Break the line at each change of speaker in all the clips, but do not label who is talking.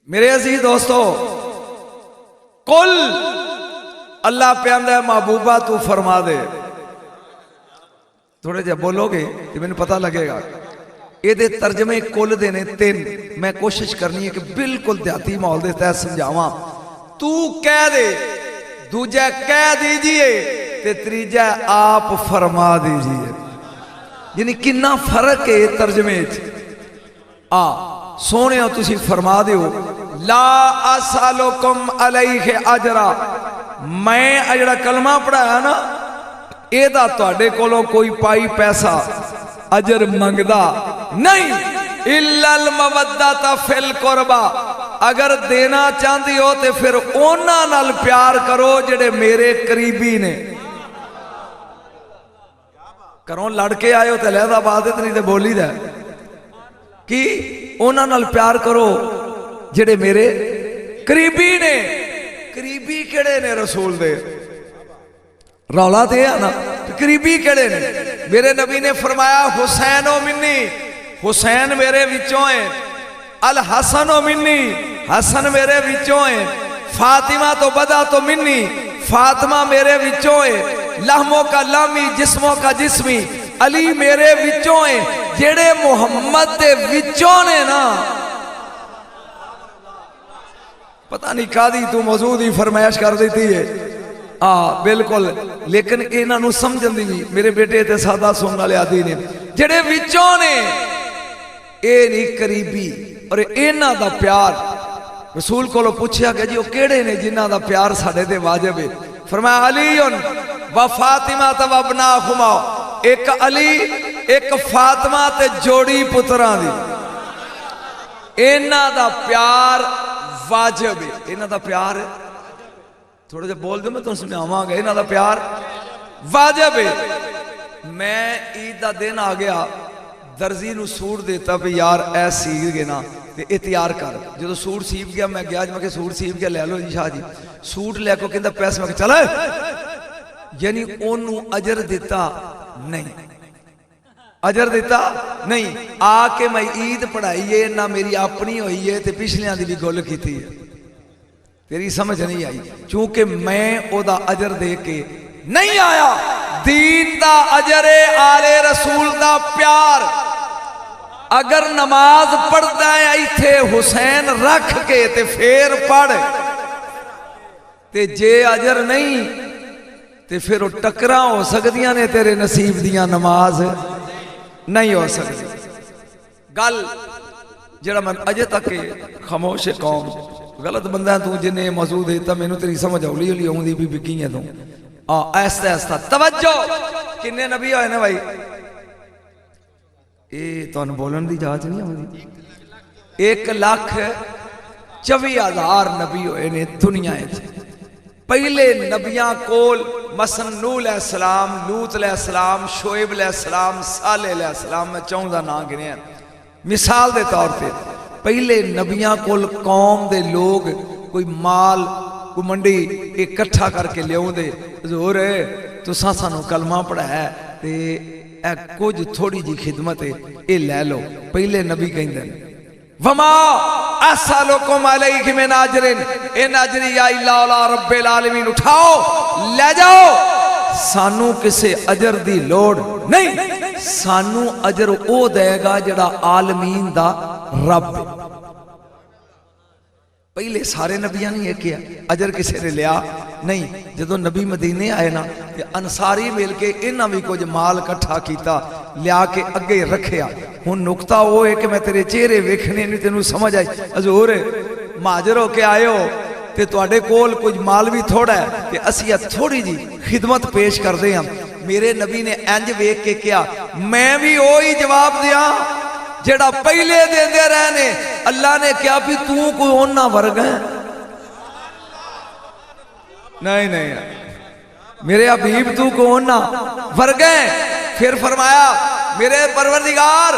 मेरे अजीज दोस्तों, कुल अल्लाह प्यादा महबूबा तू फरमा दे। थोड़े जे बोलोगे तो मैंने पता लगेगा। ये तर्जमे कुल दे ने तीन। मैं कोशिश करनी है कि बिल्कुल देहाती माहौल के तहत समझावा। तू कह दे, दूजा कह दीजिए, ते तीजा आप फरमा दीजिए। यानी कितना फर्क है तर्जमे सोने तुसी फरमा दो, ला असलुकुम अलैहि अजरा। मैं जड़ा कलमा पढ़ाया ना, एदा तुहाडे कोलों कोई पाई पैसा अजर मंगदा नहीं। इल्लल मवद्दत फिल कुरबा। अगर देना चाहती हो तो फिर उन्हां नाल प्यार करो जेड़े मेरे करीबी ने। घरों लड़के आए हो तो लहदा बात नहीं तो बोली दा कि उन्हां नाल प्यार करो जेड़े मेरे करीबी ने। करीबी केड़े ने रसूल दे? रौला तो है ना, करीबी केड़े ने? मेरे नबी ने फरमाया हुसैन ओ मिन्नी, हुसैन मेरे विचों है। अल हसन ओ मिन्नी, हसन मेरे विचों है। फातिमा तो बदा तो मिन्नी, फातिमा मेरे विचों है। लहमों का लामी, जिस्मों का जिस्मी, अली मेरे विचों है। जेड़े मुहम्मद दे विचों ने ना, पता नहीं कादी तू मौजूद ही फरमाइश कर देती है। बिल्कुल, लेकिन इन्हों समझन दी भी मेरे बेटे ते सादा सुनने वाले आदि ने जेड़े विचों ने, ये नहीं करीबी। और इन्हां दा प्यार रसूल को पूछा गया जी, वो केड़े ने जिन्हां दा प्यार साडे ते वाजिब है? फरमाया अलीउन व फातिमा तबनाहुमा। एक अली एक फातिमा ते जोड़ी पुत्रां दी, इन्हां दा प्यार वाजिब है। इन्हां दा प्यार थोड़ा जा बोल दो, मैं तुम समझावांगा। इन्हां दा प्यार वाजिब है। मैं ईद का दिन आ गया, दर्जी नूं सूट देता भी यार ऐ सील गए ना ते ये तैयार कर। जो सूट सीप गया मैं गया, मैं सूट सीप गया, ले लो जी शाह जी। सूट लैको कहता पैसे, मैं चल। यानी ओनू अजर दिता नहीं, अजर दिता नहीं। आके मैं ईद पढ़ाई है ना, मेरी अपनी हुई है ते पिछलियां दी भी गल की है। तेरी समझ नहीं आई, क्योंकि मैं ओदा अजर दे के नहीं आया। दीन दा अजरे आले रसूल दा प्यार। अगर नमाज पढ़ता है इथे हुसैन रख के ते फिर पढ़, ते जे अजर नहीं ते फिर वो टकरा हो सकदियां ने, तेरे नसीब दियां नमाज नहीं हो सकती। गल जरा मैं अजे तक खामोश कौम गलत बंदा तू जिन्हें मौजूद है, तो मैनू तेरी समझ हौली हौली आउंदी भी की है तू। ऐसा ऐसा तवज्जो। किन्ने नबी होए ने भाई? ये तुहानू बोलन दी जांच नहीं आउंदी। 1,24,000 नबी होए ने दुनिया विच। पहले नबियां कोल मसन नूह अलैहिस्सलाम, लूत अलैहिस्सलाम, शोएब अलैहिस्सलाम, सालेह अलैहिस्सलाम, मैं 14 नाम गिने मिसाल के तौर पर। पहले नबियां कोल कौम दे लोग कोई माल कोई मंडी इकट्ठा करके लियाउंदे, हुजूर तुसां सानू कलमा पढ़ाया ते कुछ थोड़ी जी खिदमत है, ये लै लो। पहले नबी कहंदे वमा असलुकुम अलैहि मिन अजरिन इन अजरिया इल्ला अला रब्बिल आलमीन। उठाओ ले जाओ, सानू किसे अजर दी लोड़ नहीं। सानू अजर वो देगा जड़ा आलमीन दा रब। पहले सारे नबियां ने यह किया, अजर किसी ने लिया नहीं। जदों नबी मदीने आए ना, अंसारी मिल के इन्हां भी कुछ माल इकट्ठा किया, लिया के अगे रखिया। हुण नुकता वो है कि मैं तेरे चेहरे वेखने नहीं, तेनू समझ आई हजूर महाजर होके आए हो ते तुहाडे कोल कुछ माल भी थोड़ा है, ते असीं थोड़ी जी खिदमत पेश करते हैं। मेरे नबी ने इंज वेख के कहा, मैं भी वो ही जवाब दिया जेड़ा पहले देंदे रहे ने। अल्लाह ने कहा भी तू कोई ओना वर्ग है? नहीं नहीं मेरे हबीब तू को ओना वर्ग है। फिर फरमाया मेरे परवरदिगार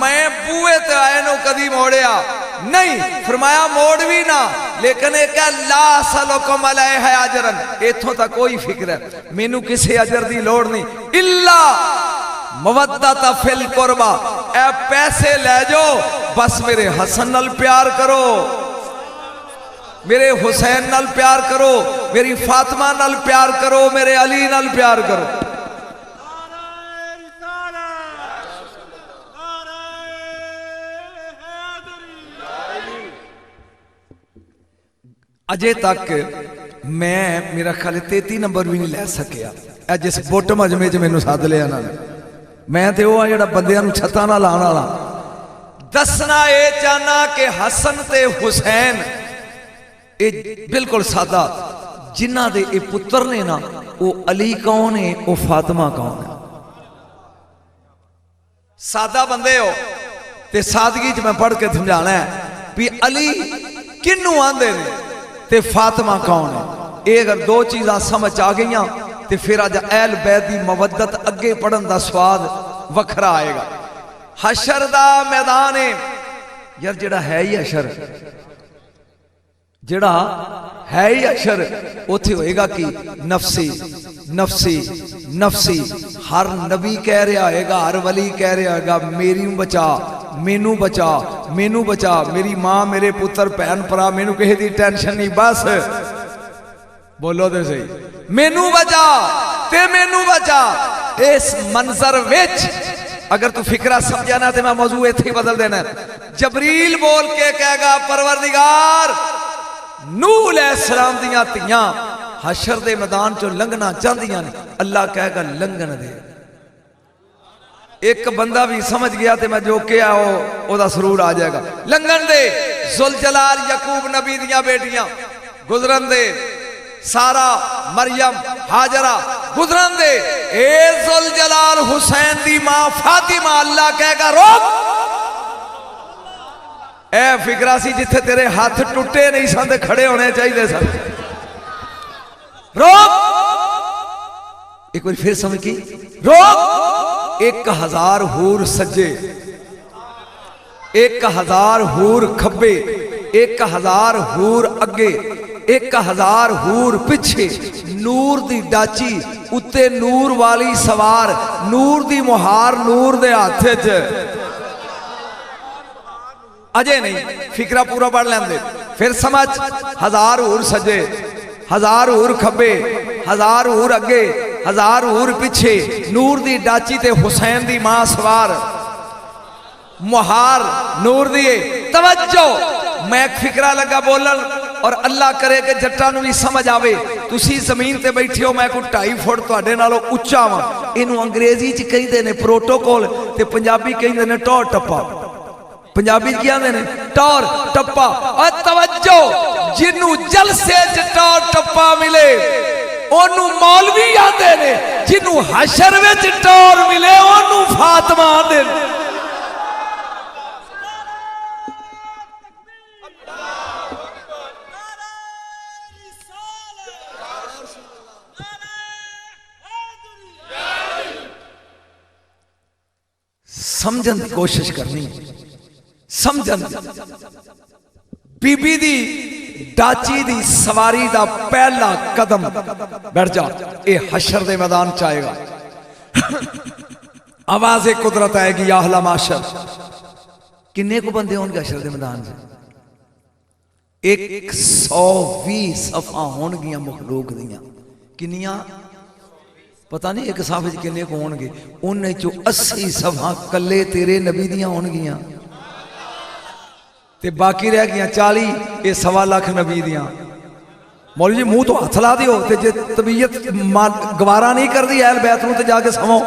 मैं बूहे ते आए नो कदी मोड़िया नहीं। फरमाया मोड़ भी ना, लेकिन एक ला सलुकुम अलैहि अजरन, इथों तक कोई फिक्र है मैनू किसी अजर दी लोड़ नहीं। इल्ला मवद्दत फिल कुरबा, ए पैसे ले जाओ बस मेरे हसन नाल प्यार करो। मेरे हुसैन नाल प्यार करो, मेरी फातिमा नाल प्यार करो, मेरे अली नाल प्यार करो। अजे तक मैं मेरा ख्याल 33 नंबर भी नहीं लै सकिया। जिस बुट मजमे च मैनू सद लिया ना, मैं तो वह जो बंदियां छत्तां नाल लाने वाला। दसना ये चाहना कि हसन ते हुसैन ये बिल्कुल सादा, जिन्हां दे ये पुत्र ने ना, वो अली कौन है, वो फातिमा कौन है। सादा बंदे हो ते सादगी च मैं पढ़ के समझाना है भी अली किनू आंदे ने ते फातिमा कौन है। ये अगर दो चीज़ां समझ आ गई तो फिर अज अहल बैत की मवद्दत अगे पढ़न का स्वाद वखरा आएगा। हशर दा मैदान है यार, जड़ा है ही हशर, जड़ा है ही हशर, उथे होएगा कि नफसी नफसी नफसी। हर नबी कह रहा होगा, हर वली कह रहा होगा मेरी बचा, मैनू बचा, मैनू बचा, मेरी मां, मेरे पुत्र, भैन भरा, मैनू किसी की टेंशन नहीं, बस बोलो तो सही, मैनू बचा ते मैनू बचा। इस मंजर विच अगर तू फिक्रा समझा ना तो मैं मौजू इत्थे बदल देना। जबरील बोल के कहेगा परवरदिगार नूह अलैहिस्सलाम दियां धीयां हशर दे मैदान चो लंघना चाहदियां ने, अल्लाह कहेगा लंघन दे। एक बंदा भी समझ गया तो मैं जो क्या ओदा सरूर आ जाएगा। लंघन दे, जुलजलाल यकूब नबी दियां बेटियां गुजरन दे, सारा मरियम हाजरा गुजरन दे, ए जुलजलाल हुसैन दी मां फातिमा, अल्लाह कहेगा रोक। ए फिक्रा सी जिथे तेरे हाथ टुटे नहीं सन, खड़े होने चाहिए सन, रोक। एक बार फिर समझ की, रोक। 1000 हूर सज्जे, 1000 हूर खब्बे, 1000 हूर अगे, 1000 हूर पिछे, नूर दी डाची उत्ते नूर वाली सवार, नूर दी मुहार नूर दे हाथ च। अजे नहीं फिक्रा पूरा पढ़ लेंदे फिर समझ। 1000 हूर सजे, 1000 हूर खब्बे, 1000 हूर अगे, 1000 हूर पिछे, नूर दी डाची ते हुसैन दी मां सवार, मुहार नूर दिए। तवज्जो, मैं फिक्रा लगा बोलन और अल्लाह करे कि जट्टां नूं भी समझ आवे। तुसी जमीन ते बैठे हो, मैं कोई 2.5 फुट तुहाडे नालों उच्चा वां। इनू अंग्रेजी च कहिंदे ने प्रोटोकॉल ते पंजाबी कहिंदे ने टौर टप्पा। पंजाबी च की आंदे ने टौर टप्पा। और तवज्जो, जिन्नू जलसे च टौर टप्पा मिले ओनू मौलवी आंदे ने, जिन्नू हशर विच टौर मिले ओनू फातिमा आंदे ने। समझन की कोशिश करनी, समझन। बीबी दी डाची दी सवारी दा पहला कदम बैठ जा, ये हशर दे मैदान च आएगा। आवाज कुदरत आएगी, या अहला माशर। किन्ने को बंदे होंगे हशर दे मैदान से? 120 सफा होनगियां मखलूक दियां। किन्नियां पता नहीं, एक साफ किन्ने को होणगे, उन्हें चो 80 सफा कले तेरे नबी दियां होणगियां ते बाकी रह गई 40, ये 1.25 लाख नबी दियां। मौलवी जी मुंह तो हथ ला दियो ते जे तबीयत गवारा नहीं करती अहल बैत नूं ते जाके सवो,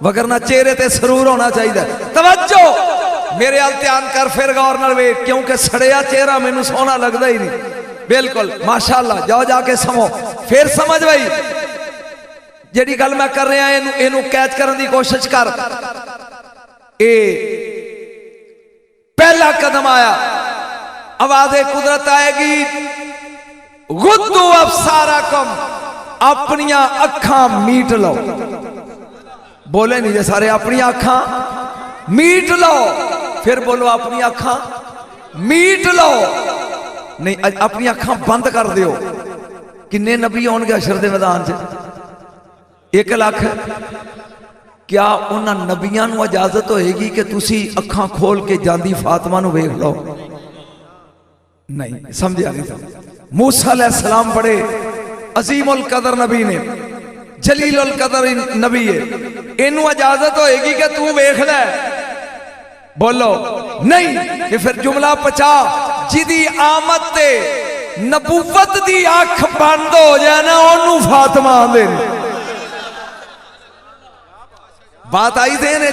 वगरना चेहरे ते सरूर होना चाहिए। तवज्जो, मेरे अल ध्यान कर, फिर गौर नाल वेख, क्योंकि सड़िया चेहरा मैनू सोहना लगता ही नहीं। बिल्कुल माशाअल्लाह, जाओ जाके सवो, फिर समझ भाई जिहड़ी गल मैं कर रहा इनू कैच करने की कोशिश कर। ए पहला कदम आया, आवाज़ कुदरत आएगी, गुद्दू अबसारकुम, अपनिया अखां मीट लो। बोले नहीं जे सारे, अपनी अखां मीट लो। फिर बोलो अपनी अखां मीट लो। नहीं, अपनी अखां बंद कर दियो। किन्ने नबी आउणगे हशर दे मैदान च? 1 लाख। क्या उन्होंने नबियां नूं इजाजत होएगी कि तुसी अखां खोल के जांदी फातिमा नूं वेख लो? नहीं समझा नहीं था। मूसा अलैहिस्सलाम बड़े अजीमुल कदर नबी ने, जलीलुल कदर नबी है, इनू इजाजत होएगी कि तू वेख ले, बोलो नहीं कि फिर जुमला पचा जिदी आमद ते नबूवत दी अख बंद हो जाए ना ओनू फातिमा आंदे ने। बात आई देने,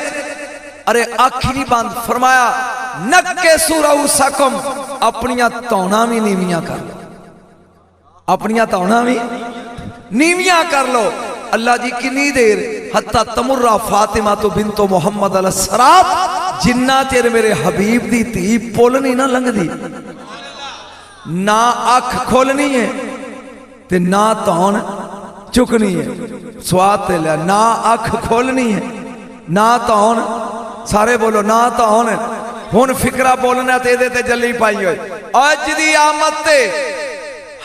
अरे अख नहीं बंद, फरमाया नक्के सुरऊ सकम, अपनिया तौना भी नीवियां कर लो, अपनिया तौना भी नीवियां कर लो। अल्लाह जी किन्नी देर, हत्ता तमुर्रा फातिमा तो बिन्तो मुहम्मद अलैहिस्सलाम, जिन्ना चेर मेरे हबीब दी धी पुल नहीं ना लंघदी, ना अख खोलनी है ते ना तौन चुकनी है। स्वाद ते लिया, ना अख खोलनी है ना तौन, सारे बोलो ना तौन। हुन फिकरा बोलना ते दे ते जल्ली पाई होई। अज दी आमद ते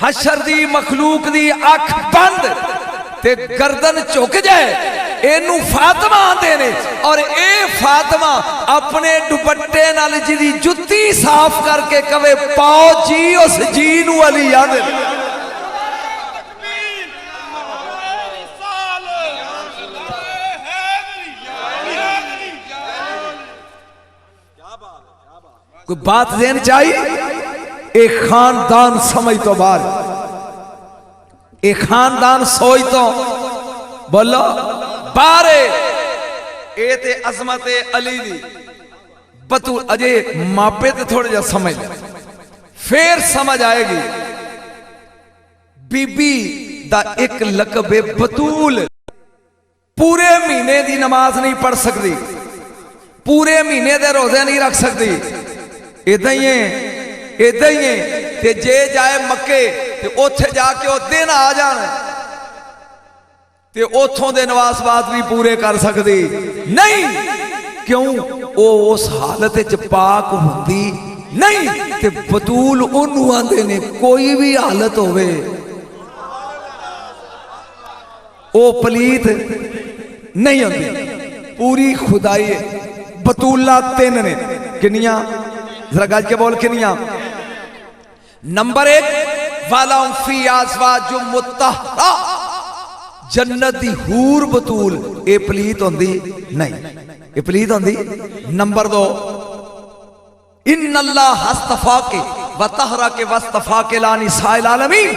हशर दी मखलूक दी अख बंद ते गर्दन झुक जाए, एनू फातिमा आंदे ने। और ए फातिमा अपने दुपट्टे नाल जिदी जुत्ती साफ करके कवे पाओ जी, उस जी नू अली आंदे ने। कोई बात देनी चाहिए, एक खानदान समझ तो बाहर, एक खानदान सोच तो बोलो बारे। ए ते अजमत अली दी बतूल, अजे मापे ते थोड़ा जा समझ फिर समझ आएगी। बीबी दा एक लकब बतूल, पूरे महीने दी नमाज नहीं पढ़ सकती, पूरे महीने दे रोजे नहीं रख सकती, इदा ही है, इदा ही है। ते जे जाए मक्के ते ओथे जाके ओ दिन आ जान ते ओथों दे नवासबात भी पूरे कर सकती नहीं, क्यों ओ उस हालत च पाक हुंदी नहीं। ते बतूल ओनू आंदे ने, कोई भी हालत होवे ओ पलीत नहीं होंदी, पूरी खुदाई है। बतूला तीन ने, किनिया जरा गज के बोल, किनिया? नंबर एक, वालाम फी आज़वाजुम मुत्तहरा, जन्नत दी हूर बतूल, ए पलीत होंदी नहीं, ए पलीत होंदी। नंबर दो, इन्नल्लाह हस्तफा के व तहरा के वस्तफा के लानी साइल आलमीन,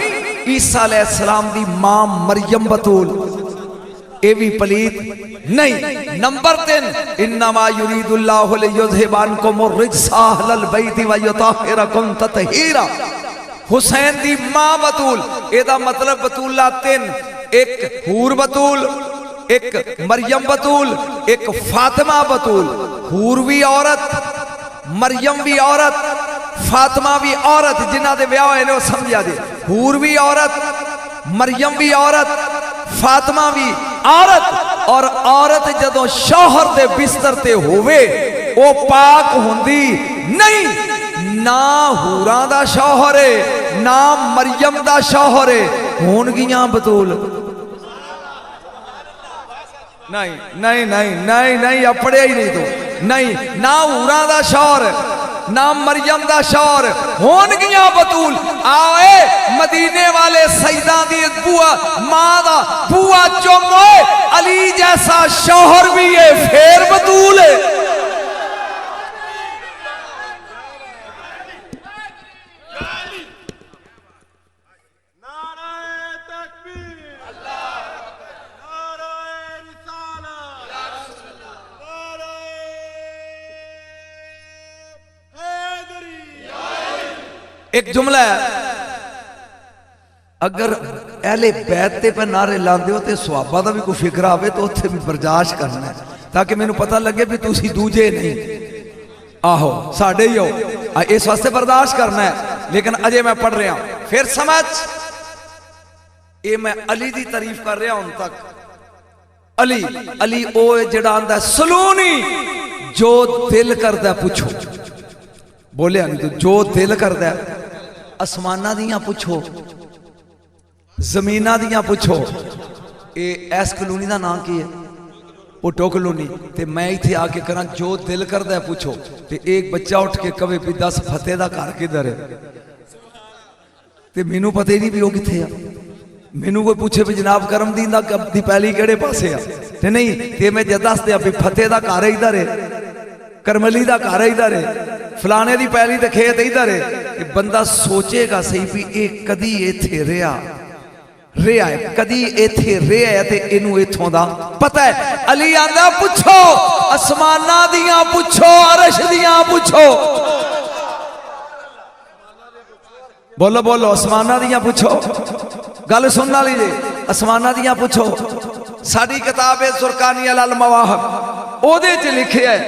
ईसा अलैहिस्सलाम दी मां मरियम बतूल, ए भी पलीत नहीं। नंबर तीन, इन्नमा युरीदुल्लाहु लियुज़हिबानकुम अर्रिज्सा अहलल बैति व युतहिरकुम ततहीरा, हुसैन दी मां बतूल, एदा मतलब बतूला तीन, एक हूर बतूल, एक मरियम बतूल, एक फातिमा बतूल। हूर भी औरत, मरियम भी औरत, फातिमा भी औरत, जिन्हां दे विआह होए ने ओह समझा जे। हूर भी औरत, मरियम भी औरत, फातिमा भी औरत। और औरत जदों शौहर दे बिस्तर ते होवे ओ पाक हुंदी नहीं, ना हूरां दा शौहर है ना मरियम दा शौहर है, होणगियां बतूल नहीं नहीं नहीं नहीं नहीं, अपड़े ही नहीं तो नहीं, ना हूरां दा शौहर ना मरियम दा शौहर, होणगियां बतूल। आए मदीने वाले सईदा दी बुआ मां दा बुआ चुमोए, अली जैसा शौहर भी है फिर बतूल है। एक जुमला है, अगर अहले बैत ते पर नारे लाते हो तो सुहाबा का भी कोई फिक्र आवे तो उत्थे भी बर्दाश्त करना है, ताकि मैनू पता लगे भी तुसी दूजे नहीं, आहो साडे ही हो, इस वास्ते बर्दाश्त करना है। लेकिन अजे मैं पढ़ रहा हूं, फिर समझ, ये मैं अली दी तारीफ कर रहा हूं तक। अली अली ओ जिहड़ा आंदा सलूनी, जो दिल करदा पुछो, बोलिया नहीं तो जो दिल करदा, आसमाना दियां पुछो, जमीना दियां पुछो। ये एस कलोनी का नाम की है, ओटो कलोनी। ते मैं इत्थे आके करा जो दिल करदा पुछो, ते एक बच्चा उठ के कवे भी 10 फतेह दा घर किधर है, ते मैनू पता ही नहीं भी वो कित्थे आ। मैनू कोई पूछे भी जनाब करमदीन दी पैली किहड़े पासे आ, ते नहीं ते मैं जद दस दिया भी फतेह दा घर इधर है, करमली दा घर इधर है, फलाने दी पैली ते खेत इधर है। कि बंदा सोचेगा सही भी ये कदी इत्थे रहा है, कदी इत्थे रहा है ते इनू इत्थों दा पता है। अली आंदा पुछो आसमाना दियां, पुछो अरश दियां, पुछो बोलो बोलो आसमाना दियां पुछो। गल सुनने वाली जे आसमाना दियां पुछो। साडी किताब है सुरकानी अल मवाहिब, ओदे च लिखे है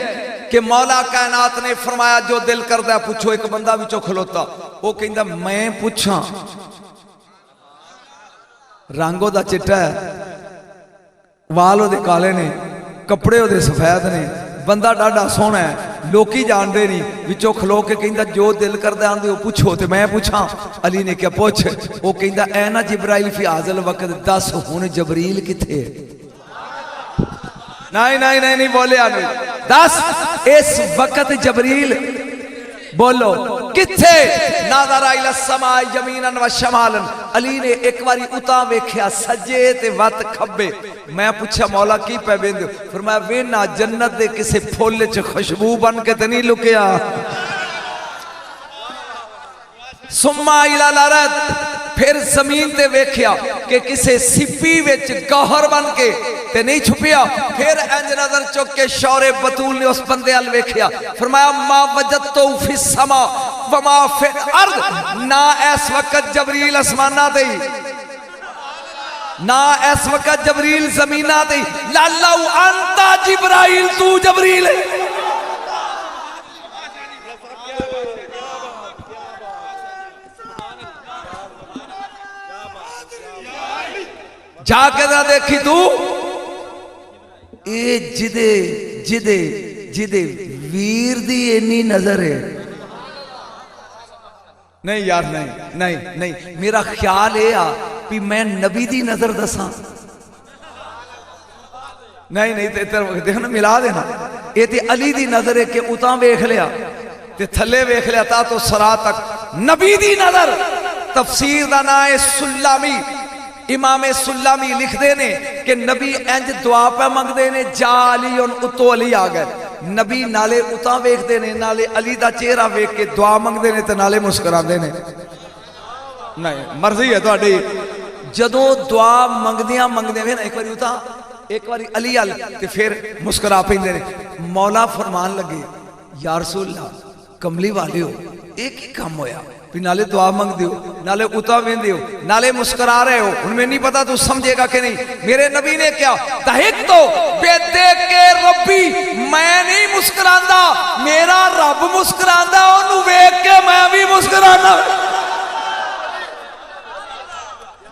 कि मौला कायनात ने फरमाया जो दिल करदा पुछो। एक बंदा विचों खलोता, वो कहंदा मैं पुछां। रंग ओदा चिट्टा है, वाल ओदे काले ने, कपड़े ओदे सफेद ने, बंदा डाडा सोहना है, लोकी जानते नहीं। विचों खलो के कहंदा जो दिल करदा आंदे हो पुछो। ते मैं पुछां? अली ने क्या पुछ। वो कहंदा ऐ ना जिब्राइल फी हाज़िल वक्त, दस हुण जबरील किथे? नहीं नहीं नहीं नहीं बोलिया नहीं। दस इस वक्त जबरील बोलो किथे? नाज़रा इला समाई यमीनन व शमालन। अली ने एक बारी उता वेख्या सज्जे ते वत खब्बे। मैं पूछा मौला की पै वेंदे? फरमाया वेना जन्नत दे किसे फुल च खुशबू बन के ते नहीं लुकिया। सुम्मा इला लरद, फिर जमीन ते वेख्या कि किसे सिप्पी विच गौहर बन के ते नहीं छुपिया। फिर इंज नजर चुक के शौरे बतूल ने उस बंदे अल वेख्या। फरमाया मा वजदतु फी समा व मा फिल अर्द। ना इस वक्त जबरील आसमाना ते, ना इस वक्त जबरील जमीना ते। लाल्लाहु अंता जिब्राइल, तू जबरील है। जाके ना देखी तू ये जिदे जिदे जिदे वीर दी इन्नी नजर है। नहीं यार नहीं नहीं नहीं, मेरा ख्याल है कि मैं नबी दी नजर दसा। नहीं नहीं देख ना मिला देना। ये ते अली दी नजर है कि उता वेख लिया ते थले वेख लिया ता तो सरा तक नबी दी नजर। तफसीर दा नाम है सुल्लामी। इमामे सुल्लामी लिखते ने कि नबी इंज दुआ पे मंगते ने, जा अली उतो अली आ गए। नबी नाले उता वेखते ने, नाले अली दा चेहरा वेख के दुआ मंगते ने ते नाले मुस्कुराते ने। नहीं मर्जी है तुहाडी। जदों दुआ मंगदियां मंगदे ना एक बारी उता एक बारी अली अल ते फिर मुस्कुरा पेंदे ने। मौला फरमान लगे या रसूल अल्लाह कमली वाले हो, एक ही काम होया भी नाले दुआ मंगदे हो, नाले उता वेंदे हो, नाले मुस्कुरा रहे हो। हुण मैं नहीं पता तू समझेगा कि नहीं। मेरे नबी ने क्या तहिक तो बेदेख के रब्बी, मैं नहीं मुस्कुरांदा, मेरा रब मुस्कुरांदा, ओनू वेख के मैं भी मुस्कुराना।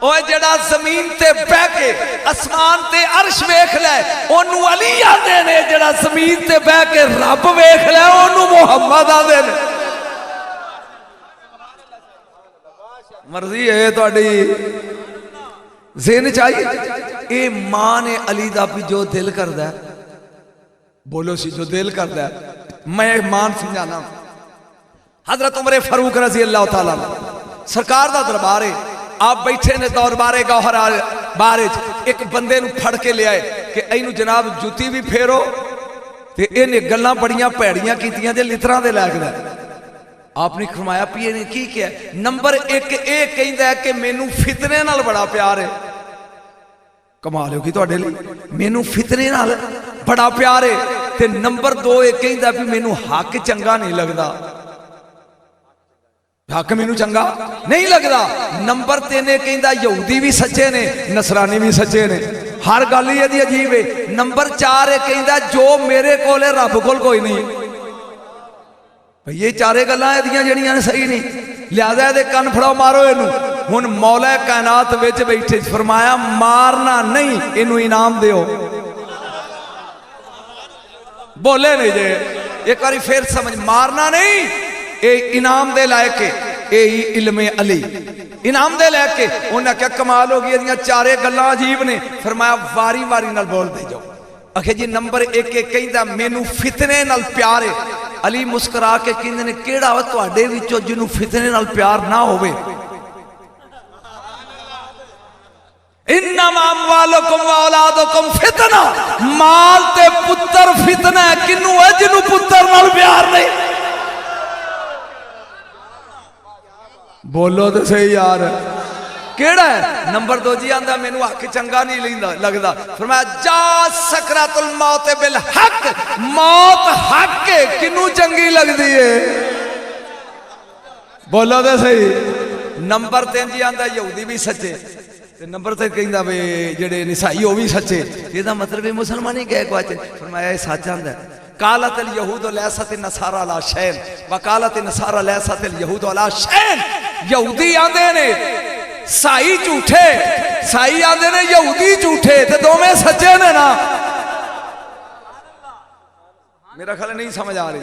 ओए जड़ा जमीन ते बह के आसमान ते अर्श वेख ले ओनू अली आंदे ने, जड़ा जमीन ते बह के रब वेख ले ओनू मुहम्मद आंदे ने। मर्जी है थोड़ी ज़हन चाहिए। ये मां ने अली दा भी जो दिल करदा है, बोलो सी जो दिल करदा है। मैं मान समझाना हजरत उमर फारूक रजी अल्लाह तआला सरकार दा दरबार है। आप बैठे ने दरबारे गौहर बारे एक बंदे नूं फड़ के ले आए कि इनू जनाब जुती भी फेरो ते इहने गल्लां बड़ियां भैड़ियां कीतियां जे लितरां दे लायक। आपने फरमाया भी इन्हें की किया? नंबर एक ये कहता है कि मैनू फितने नाल बड़ा प्यार है। कमाल होगी तुहाडे लई, मैनू फितने नाल बड़ा प्यार है। ते नंबर दो ये कहता भी मैनू हक चंगा नहीं लगता, हक मैनू चंगा नहीं लगता। नंबर तीन ये कहता यहूदी भी सच्चे ने, नसरानी भी सच्चे ने, हर गल ही इहदी अजीब है। नंबर चार ये कहता जो मेरे कोल है रब कोल कोई नहीं। ये चारे गल्लां इहदियां जड़ियां सही नहीं, लिहाजा इहदे कन फड़ाओ मारो इनू। हुण मौला कायनात विच बैठे फरमाया मारना नहीं, इनू इनाम दिओ। बोले नहीं जे एक बारी फिर समझ, मारना नहीं, ये इनाम दे लायक है। ये इल्मे अली इनाम दे लैके। उन्हें क्या कमाल हो गई, इहदियां चारे गल्लां अजीब ने। फरमाया वारी वारी नाल बोलदे जाओ। आखे जी नंबर एक कहता मैनू फितने नाल प्यार है। अली मुस्कुरा के कहते ने केड़ा वा तुहाडे विचों जिन्हों फितने नाल प्यार ना होवे? इन्नमा अमवालुकुम व औलादुकुम फितना, माल ते पुत्र फितना है। किनू है जिन्नू पुत्र नाल प्यार नहीं। बोलो तो सही यार, केड़ा है? नंबर 2 जी आंदा मैनू हक चंगा नहीं लगता। फरमाया जा सकरातुल मौत बिल हक, मौत हक है, किनू चंगी लगती है? बोलो तो सही। नंबर 3 जी आंदा यहूदी भी सच्चे, नंबर 3 कहंदा वे जेड़े ईसाई वो भी सच्चे। इसदा मतलब है मुसलमान ही गए गुआचे। फरमाया सच आंदा कालत अल यहूद लैसत नसारा अला शैन व कालत नसारा लैसत अल यहूद अला शैन। यहूदी आंदे ने साई झूठे, साई आंदे ने यहूदी झूठे, ते दोवें सच्चे ने ना। मेरा ख्याल नहीं समझ आ रही,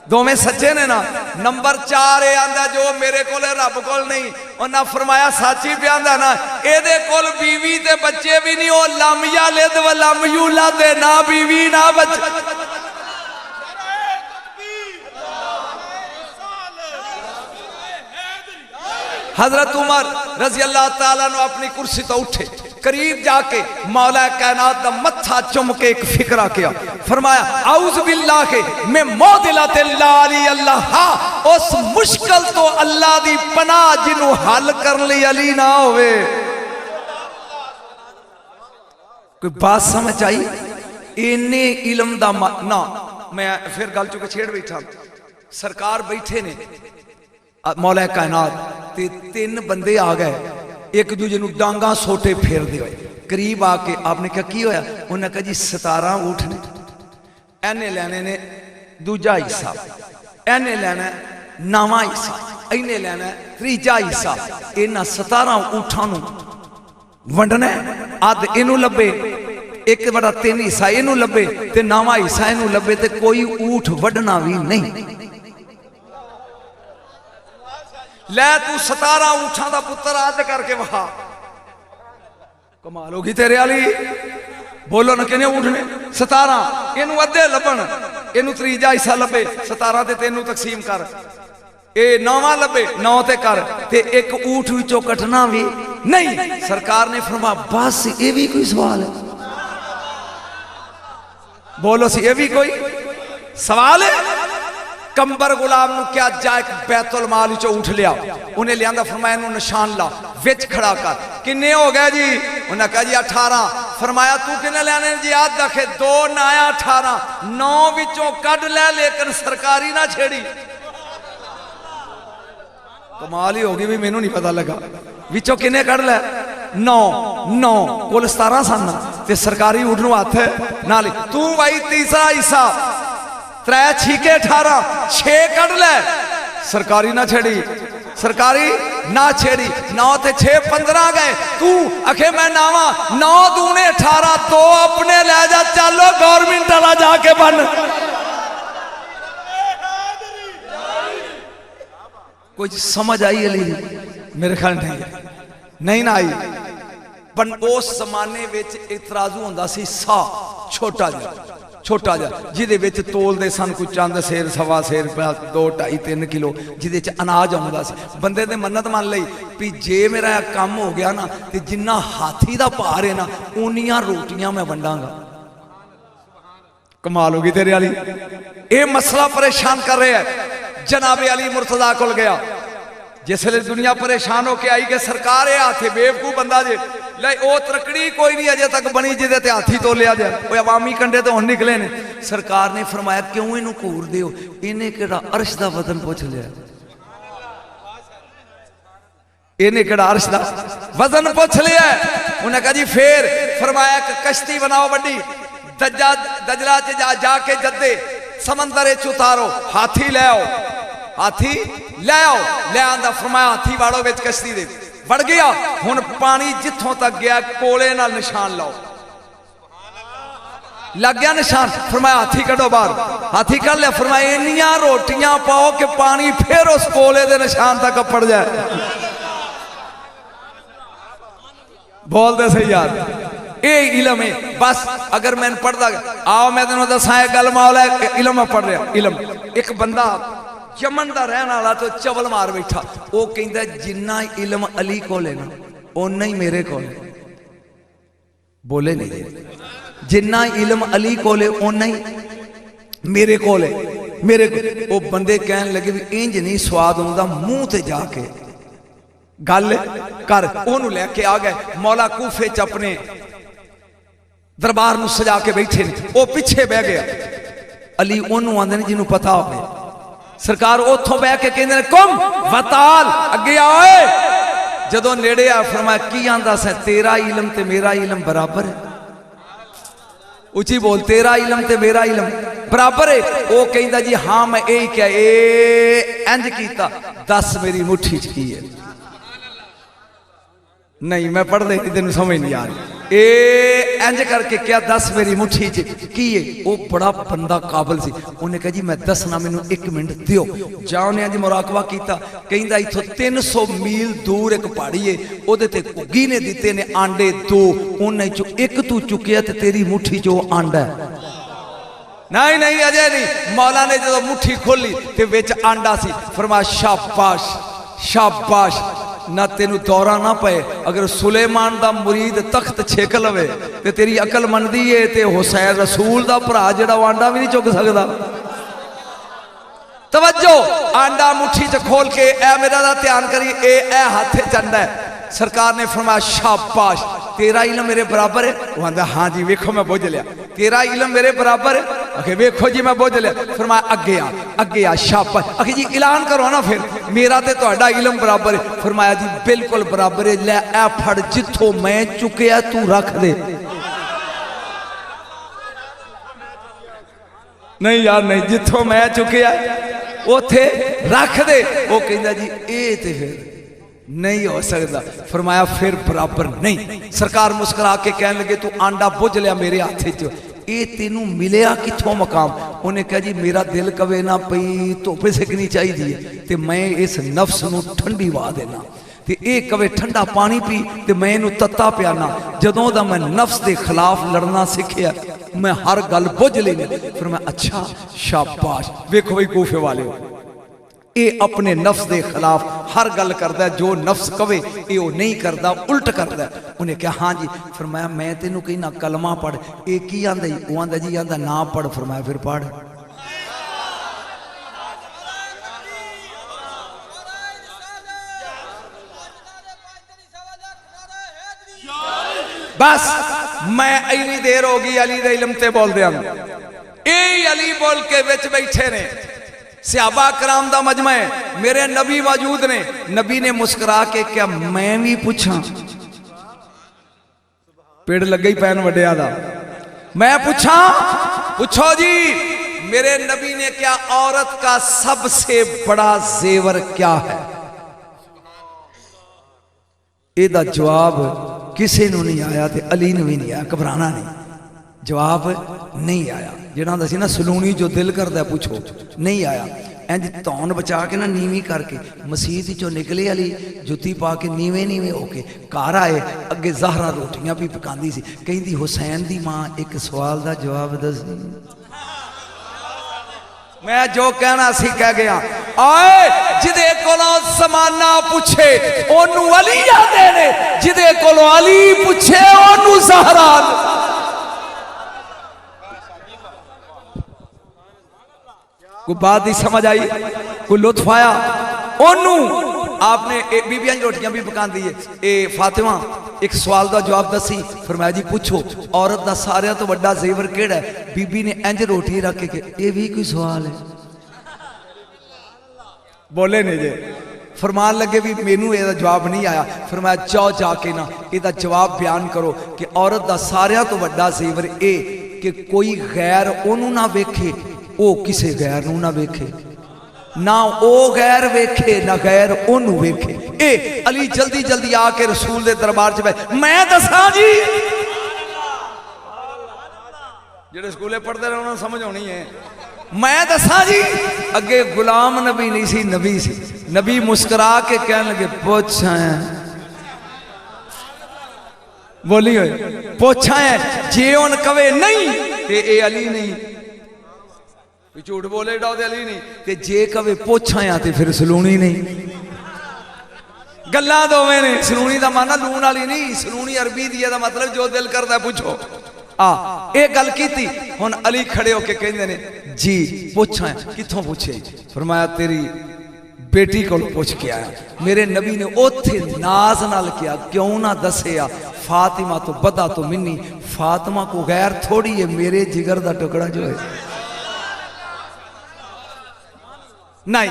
दोवें सच्चे ने ना। नंबर 4 ये आंदा जो मेरे को रब को नहीं, उन्हें फरमाया साची पे आंदा ना एदे कोल बीवी ते बच्चे भी नहीं, वो लम या लिद व लम यूला दे, ना बीवी ना बच्चे। हजरत उमर रजी अल्लाह तआला अन्हु अपनी कुर्सी तो उठे, करीब जाके मौला कायनात दा मत्था चुम के एक फिक्रा किया। फरमाया औज़ु बिल्लाह के मैं मौदिलतिल्लाह अल्लाह, उस मुश्किल तो अल्लाह दी पनाह जिन्हों हल करने लई अली ना होवे। कोई बात समझ आई? इन्ने इल्म दा ना। मैं फिर गल चुके छेड़ बैठा। सरकार बैठे ने मौला कायनात ते 3 बंदे आ गए, एक दूजे नूं डांगा सोटे फेर दे। करीब आके आपने क्या की होया? उन्हें कहा जी 17 ऊठ ने, एने लेने ने दूजा हिस्सा, एने लेना नवा हिस्सा, इन्हें लेना तीजा हिस्सा। इन्हां 17 ऊठां नूं वंडना, अध इनू लभे, 1/3 हिस्सा इनू लभे ते नवा हिस्सा इनू लभे, ते कोई ऊठ वढना भी नहीं। लै तू 17 ऊठां दा पुत्र आद करके वहा। कमाल होगी तेरे वाली। बोलो ना किन्ने ऊठ ने? 17। इनू अद्धे लभन, इनू तीजा हिस्सा लभे, 17 ते 3 तकसीम कर, ए 9वां लभे 9 ते कर, ते एक ऊठ विचों कटना भी नहीं। सरकार ने फरमाया बस ये भी कोई सवाल है? बोलो सी ये भी कोई सवाल है? कंबर गुलाम नूं क्या जाए बैतुल माल चो उठ लिया, उन्हें लिया फरमाया नूं निशान ला, विच खड़ा कर। किन्ने हो गए जी? उन्हें कहा जी 18। फरमाया तू किन्ने लेने जी? याद रखे 2 नाया 18, 9 विचों कढ़ ले, लेकिन सरकारी ना छेड़ी। कमाल ही होगी भी, मैनू नहीं पता लगा विचों किन्ने कढ़ ले। 9 कुल 17 सन ते सरकारी उठ नूं हथ ना ली। तू भाई तीसरा हिस्सा 3 छीके 18, 6 कढ़ ले, सरकारी ना छेड़ी, सरकारी ना छेड़ी। 9 ते 6 15 गए। तू आखे मैं नावा 9 दूने 18, 2 अपने ले जा, चलो गवर्नमेंट वाला जाके बन। कोई समझ आई अली? मेरे ख्याल नहीं ना आई। पर उस जमाने विच इतराजू हुंदा सी सा छोटा जा जिहदे विच तोलदे सन कोई चंद सेर सवा सेर 2 2.5 3 किलो, जिहदे च अनाज आउंदा सी। बंदे ने मन्नत मान लई भी जे मेरा काम हो गया ना ते जिन्ना हाथी दा भार है ना उन्नियां रोटियां मैं वंडांगा। कमाल होगी तेरे वाली। ये मसला परेशान कर रहा है। जनाबे अली मुर्तजा कोल गया, जिसले दुनिया परेशान होके आई कि सरकार ये हाथी बेवकूफ बंदा जे ले ओ तरकड़ी कोई नहीं अजे तक बनी जिदे ते हाथी तो लिया जाए, वो अवामी कंडे तो हुण निकले ने। सरकार ने फरमाया क्यों इनू घूर दिओ, इन्हें केड़ा अर्श दा वजन पुछ लिया, इन्हें केड़ा अर्श दा वजन पुछ लिया। उन्हें कहा जी फिर फरमाया कश्ती बनाओ बड़ी, दजला च जाके जद्दे समंदर च उतारो, हाथी ले आओ, हाथी ले आओ। ले आंदा, फरमाया हाथी वाड़ो विच कश्ती दे, वड़ गया। हुण पानी जिथों तक गया कोले नाल निशान लाओ, लग गया निशान। फरमाया हाथी कढ़ो बाहर, हाथी कढ़ लिया। फरमाया इन्नियां रोटियां पाओ कि पानी फिर उस कोले दे निशान तक पड़ जाए। बोल दे सही यार, ये इलम है। बस अगर मैं पढ़दा आओ मैं तेनों दसा गल मौला इलम में पढ़ रहा। इलम एक बंदा यमन का रहने वाला तो चवल मार बैठा, वो कहता जिन्ना इलम अली को लेना उन्ना ही मेरे को। बोले नहीं जिन्ना इलम अली कोले ओना ही मेरे कोले मेरे वो बंदे कहन लगे भी इंज नहीं स्वाद आउंदा मूंह ते जाके गल कर ओनू लैके आ गए मौला कूफे च अपने दरबार नू सजा के बैठे ने वो पीछे बह गया अली ओनू आंदे ने जिन्हों पता हो सरकार उथों बह के कहंदे कुम वताल अगे आए जदों नेड़े आ फरमाया की आंदा सा तेरा इलम ते मेरा इलम बराबर है उची बोल तेरा इलम ते मेरा इलम बराबर है वो कहंदा जी हाँ मैं यही क्या इंज कीता दस मेरी मुट्ठी च की है नहीं मैं पढ़ रही थी तेन समझ नहीं आ रही इंज करके क्या दस मेरी मुट्ठी च की है वो बड़ा बंदा काबल सी उन्हें कहा जी मैं दसना मैनू एक मिनट दियो जा उन्हें अज मुराकबा किया कहंदा इथों 300 मील दूर एक पहाड़ी है ओदे ते घुग्गी ने दिते ने आंडे दो उन्हें चो एक तू चुकिया ते तेरी मुट्ठी चो आंडा है नहीं नहीं अजय नहीं मौला ने जो मुट्ठी खोली ते विच आंडा सी फरमाया शाबाश शाबाश ना तेन दौरा ना पे अगर सुलेमान दा मुरीद तख्त छेक लवे ते तेरी अकल मनदी है ते हुसैन रसूल दा भरा जेड़ा आंडा भी नहीं चुक सकदा तवज्जो आंडा मुट्ठी च खोल के ए मेरा दा ध्यान करी ए हाथ चंदा है सरकार ने फरमाया शाबाश तेरा इलम मेरे बराबर है वो आंदा हाँ जी वेखो मैं बुझ लिया तेरा इलम मेरे बराबर है आखे वेखो जी मैं बुझ लिया फरमाया अगे आ शाबाश आखे जी ऐलान करो ना फिर मेरा ते तुहाडा इलम बराबर है फरमाया जी बिल्कुल बराबर है ले ए फड़ जिथों मैं चुकिया तू रख दे नहीं यार नहीं जिथों मैं चुकिया उथे रख दे वो कहंदा जी ए ते फिर नहीं हो सकता फरमाया फिर बराबर नहीं सरकार मुस्कुरा के कहने लगे तू आंडा बुझ लिया मेरे हाथ च ये तेनू मिलिया किथों मकाम उन्हें कहा जी मेरा दिल कवे ना पई धुप सिकनी चाहिए ते मैं इस नफ्स नू ठंडी वा देना ते ये कवे ठंडा पानी पी ते मैं इनू तत्ता पियाना जदों दा मैं नफ्स के खिलाफ लड़ना सीखिया मैं हर गल बुझ लेनी फिर मैं अच्छा शाबाश वेखो भाई कूफे वाले ये अपने नफ्स के खिलाफ हर गल करता है जो नफ्स कवे ये वो नहीं करता उल्ट करता है उन्हें कहा हाँ जी फरमाया मैं तेनू कहना कलमा पढ़ ये की आंदा जी वो आंदा जी आंदा ना पढ़ फरमाया फिर पढ़ बस मैं इतनी देर हो गई अली दे इलम ते बोल दिया अली बोल के विच बैठे ने सहाबा कराम दा मजमा है मेरे नबी मौजूद ने नबी ने मुस्कुरा के क्या मैं भी पूछा पेड़ लग गई पैन वड्डिया दा मैं पूछा पूछो जी मेरे नबी ने क्या औरत का सबसे बड़ा जेवर क्या है एदा जवाब किसी नू नहीं आया ते अली नू भी नहीं आया घबराना नहीं जवाब नहीं आया जिहड़ा दसी ना सलूनी जो दिल करदा पूछो नहीं आया इंज धौन बचा के ना नीवी करके मसीत चो निकले अली जुत्ती पा के नीवे नीवे होके घर आए अगे ज़हरा रोटियां भी पकांदी सी कहंदी हुसैन दी मां एक सवाल दा जवाब दस मैं जो कहना सी कह गया आए जिदे कोलों ज़माना पूछे ओनू अली आंदे ने जिदे कोलों अली पूछे ओनू ज़हरा कोई बात ही समझ आई कोई लुत्फ आया ओनू आपने बीबियां रोटियां भी पका दी है ए फातिमा एक सवाल का जवाब दसी फरमाया जी पूछो औरत का सारे तो बड़ा जेवर केड़ा है बीबी ने इंज रोटी रख के ये भी कोई सवाल है बोले नहीं जे फरमान लगे भी मैनू ਇਹਦਾ जवाब नहीं आया फरमाया जाओ जाके ना ਇਹਦਾ जवाब बयान करो कि औरत का सारे तो बड़ा जेवर ये कि कोई गैर ओनू ना वेखे वो किसी गैर नू ना वेखे ना ओ गैर वेखे ना गैर ओनू वेखे ए अली जल्दी जल्दी आके रसूल दे दरबार च बैठ मैं दसा जी जेडे स्कूले पढ़ते रहे उन्होंने समझ आनी है मैं दसा जी अगे गुलाम नबी नहीं सी नबी सी नबी मुस्कुरा के कहने लगे पूछा है बोली पूछा है जे उन कवे नहीं ते ए अली नहीं झूठ बोले डाउदे अली नहीं ते जे कवे पूछा या ते फिर सलूनी नहीं गल्लां दोवें ने। सलूनी दा माना लून वाली नहीं, सलूनी अरबी दी दा मतलब जो दिल करदा पूछो। ये गल की हुण अली खड़े होके कहंदे ने जी पूछा कित्थों पूछे? फरमाया तेरी बेटी को पूछ के आया। मेरे नबी ने ओथे नाज नाल किया क्यों ना दसिया फातिमा तो बदा तो मिन्नी, फातिमा को गैर थोड़ी है, मेरे जिगर दा टुकड़ा जो है। नहीं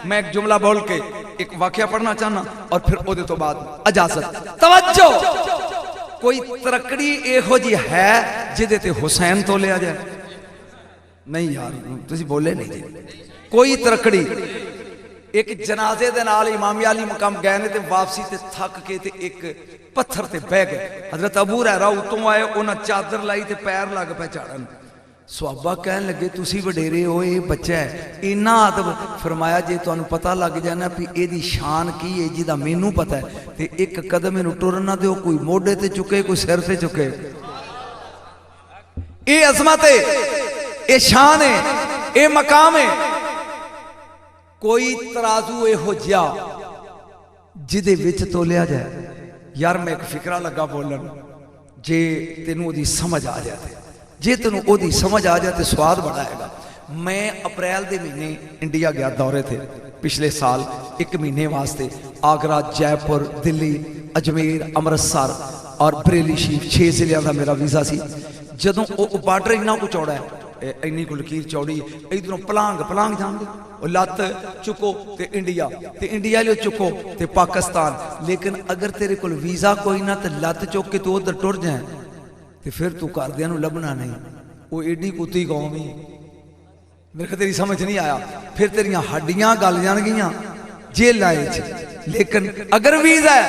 मैं एक जुमला बोल के एक वाकया पढ़ना चाहना और फिर ओदे तो बाद इजाजत। तवज्जो, कोई तरकड़ी एहो जी है जिदे ते हुसैन तो लिया जाए? नहीं यार तुसी बोले नहीं जी। कोई तरकड़ी एक जनाजे दे नाल इमाम अली मकाम गए ने ते वापसी ते थक के ते एक पत्थर ते बह गए। हजरत अबू हुरैरा उतों आए, उन्हें चादर लाई ते पैर लग पे झाड़न। सुहाबा कहन लगे तुसी वडेरे हो, ये बच्चा है इन्ना अदब। फरमाया जे तुहानू पता लग जाना भी एदी शान की है जिदा मैनू पता है ते एक कदम इनू टुर ना दिओ, कोई मोढे ते चुके कोई सिर ते चुके। ये अजमत है, ये शान है, ये मकाम है। कोई तराजू एहो जिहा जिदे विच तोलिया जाए। यार मैं एक फिकरा लगा बोलन, जे तेनू ओदी समझ आ जाए, जे तेन ओदी समझ आ जाए तो स्वाद बढ़ाएगा। मैं अप्रैल के महीने इंडिया गया दौरे थे पिछले साल, एक महीने वास्ते। आगरा, जयपुर, दिल्ली, अजमेर, अमृतसर और बरेली शीफ 6 जिलों का मेरा वीज़ा सी। जदों वो बार्डर इन्ना को चौड़ा है, इन्नी को लकीर चौड़ी, इधरों पलांग पलांग जाएंगे और लत्त चुको तो इंडिया, तो इंडिया लियो चुको तो पाकिस्तान। लेकिन अगर तेरे को वीज़ा कोई ना तो लत्त चुक के तो उधर टुर जाए तो फिर तू घरदियां नूं लभना नहीं। वो एडी कुत्ती कौम ही, मेरे को तेरी समझ नहीं आया। फिर तेरियां हड्डियां गल जाणगियां जेल आए च। लेकिन अगर वीज़ा है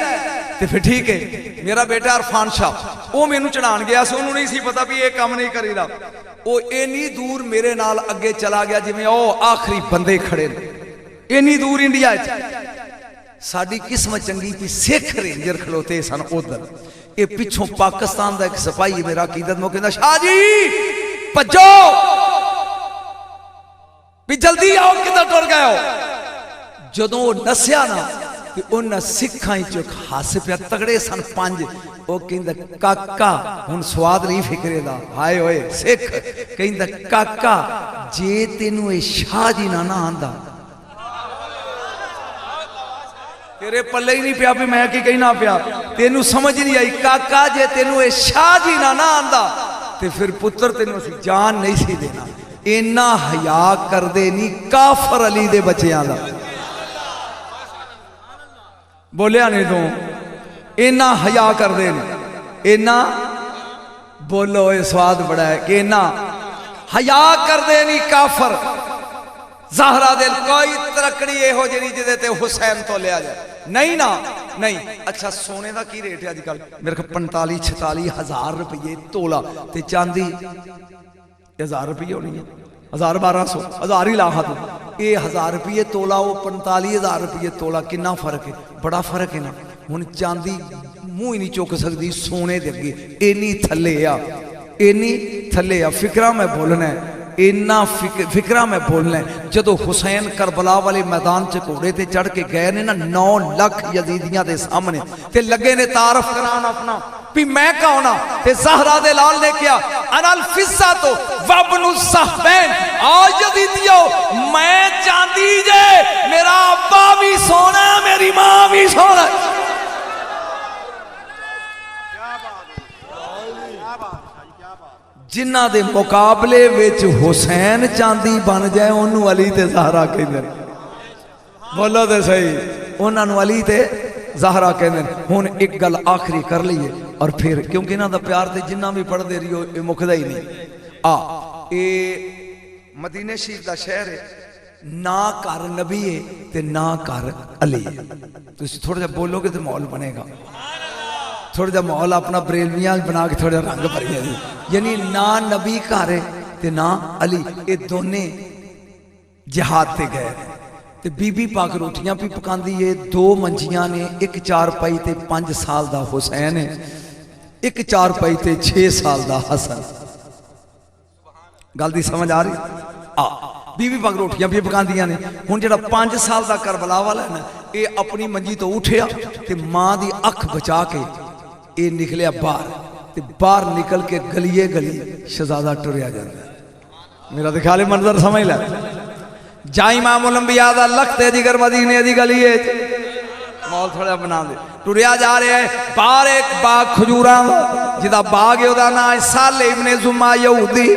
तो फिर ठीक है। मेरा बेटा अरफान शाह वो मैनू चढ़ान गया से, उन्होंने नहीं सी पता भी ये काम नहीं करीदा। वो इन्नी दूर मेरे नाल अगे चला गया जिवें ओ आखिरी बंदे खड़े ने। इन्नी दूर इंडिया साडी किस्मत चंगी थी, सिख रेंजर खलोते सन उधर। ये पिछों पाकिस्तान का एक सिपाही मेरा अकीदत में कहता शाह जी भजो भी जल्दी आओ, किधर टुर गए हो? जदों नसिया ना तो उन्हें सिखां चुक हस पिया, तगड़े सन 5। वो कहंदा काका हुण स्वाद नहीं फिकरे दा। हाय होए सिख कहंदा काका जे तेनू ये शाह जी ना ना आंदा तेरे पल्ले ही नहीं पिया भी मैं की कहना पिया, तेनू समझ नहीं आई। काका जे तेनू ये शाह जी ना ना आंदा ते फिर पुत्र तेनू जान नहीं सी देना। इन्ना हया कर दे नहीं काफर अली दे बच्चियां दा। बोलिया नहीं तू, इन्ना हया कर दे, इन्ना बोलो ये स्वाद बड़ा है कि इन्ना हया कर दे नहीं काफर। ज़हरा दिल कोई तरकड़ी एहो जी जिदे ते हुसैन तो लिया जाए नहीं ना नहीं। अच्छा सोने का की रेट है अजकल? मेरे को 45-46 हज़ार रुपये तोला, ते चांदी 1000 रुपये होनी है, 1000-1200 1000 ही लाहा तू। ये 1000 रुपये तोला, वो 45,000 रुपये तोला, कितना फर्क है? बड़ा फर्क है ना। हुण चांदी मूँह ही नहीं चुक सकती सोने दे अगे, इन्नी थले आ, इन्नी थले आ। फिक्रा मैं बोलना है, इन्ना फिक्रा मैं बोलना है। जदों हुसैन करबला वाले मैदान च घोड़े ते चढ़ के गए ने ना 9 लाख यजीदियां दे सामने, ते लगे ने तारफ करान अपना भी मैं कौन हाँ। ते ज़हरा दे लाल ने क्या अनल फिज़्ज़ा तो वब्नु सहबैन, आज यजीदियो मैं चांदी जे, मेरा अब्बा भी सोना मेरी मां भी सोना। जिन्हां दे मुकाबले विच हुसैन चांदी बन जाए उन्होंने अली ते ज़हरा कहंदे। बोलो तो सही, उन्होंने अली ते ज़हरा कहंदे। हुण एक गल आखिरी कर लीए और फिर क्योंकि इन्हां दा प्यार ते जिन्ना भी पढ़दे रहियो ये मुकदा ही नहीं। ये मदीने शरीफ दा शहर है, ना घर नबी है ते ना घर अली है। तुसीं थोड़ा जिहा बोलोगे तो माहौल बनेगा। थोड़ा जा माहौल अपना बरेलवियां बना के थोड़ा रंग भरिया जी। यानी ना नबी घर है ते ना अली, ये दोने जिहाद ते गए। ते बीबी पाक रोटियां भी पकांदी है, 2 मंजियां ने, एक 4 पाई ते 5 साल दा हुसैन है, एक 4 पाई ते 6 साल दा हसन। गल दी समझ आ रही? बीबी पाक रोटियां भी पकांदियां ने। हुण जिहड़ा 5 साल दा करबला वाला है ना, ये अपनी मंजी तो उठिया ते मां दी अख बचा के ये निकलिया बाहर ते बाहर निकल के गलिए गली शहजादा टुरिया जाता। मेरा तो ख्याल है मंजर समझ ला। जा इमामुल अंबिया दा लखते जिगर मदीने दी गली है मॉल थोड़ा बना दे टुरिया जा रहे हैं। बाहर एक बाग खजूरा जिदा बाग है उदा नाम है साले इब्ने जुमा यहूदी।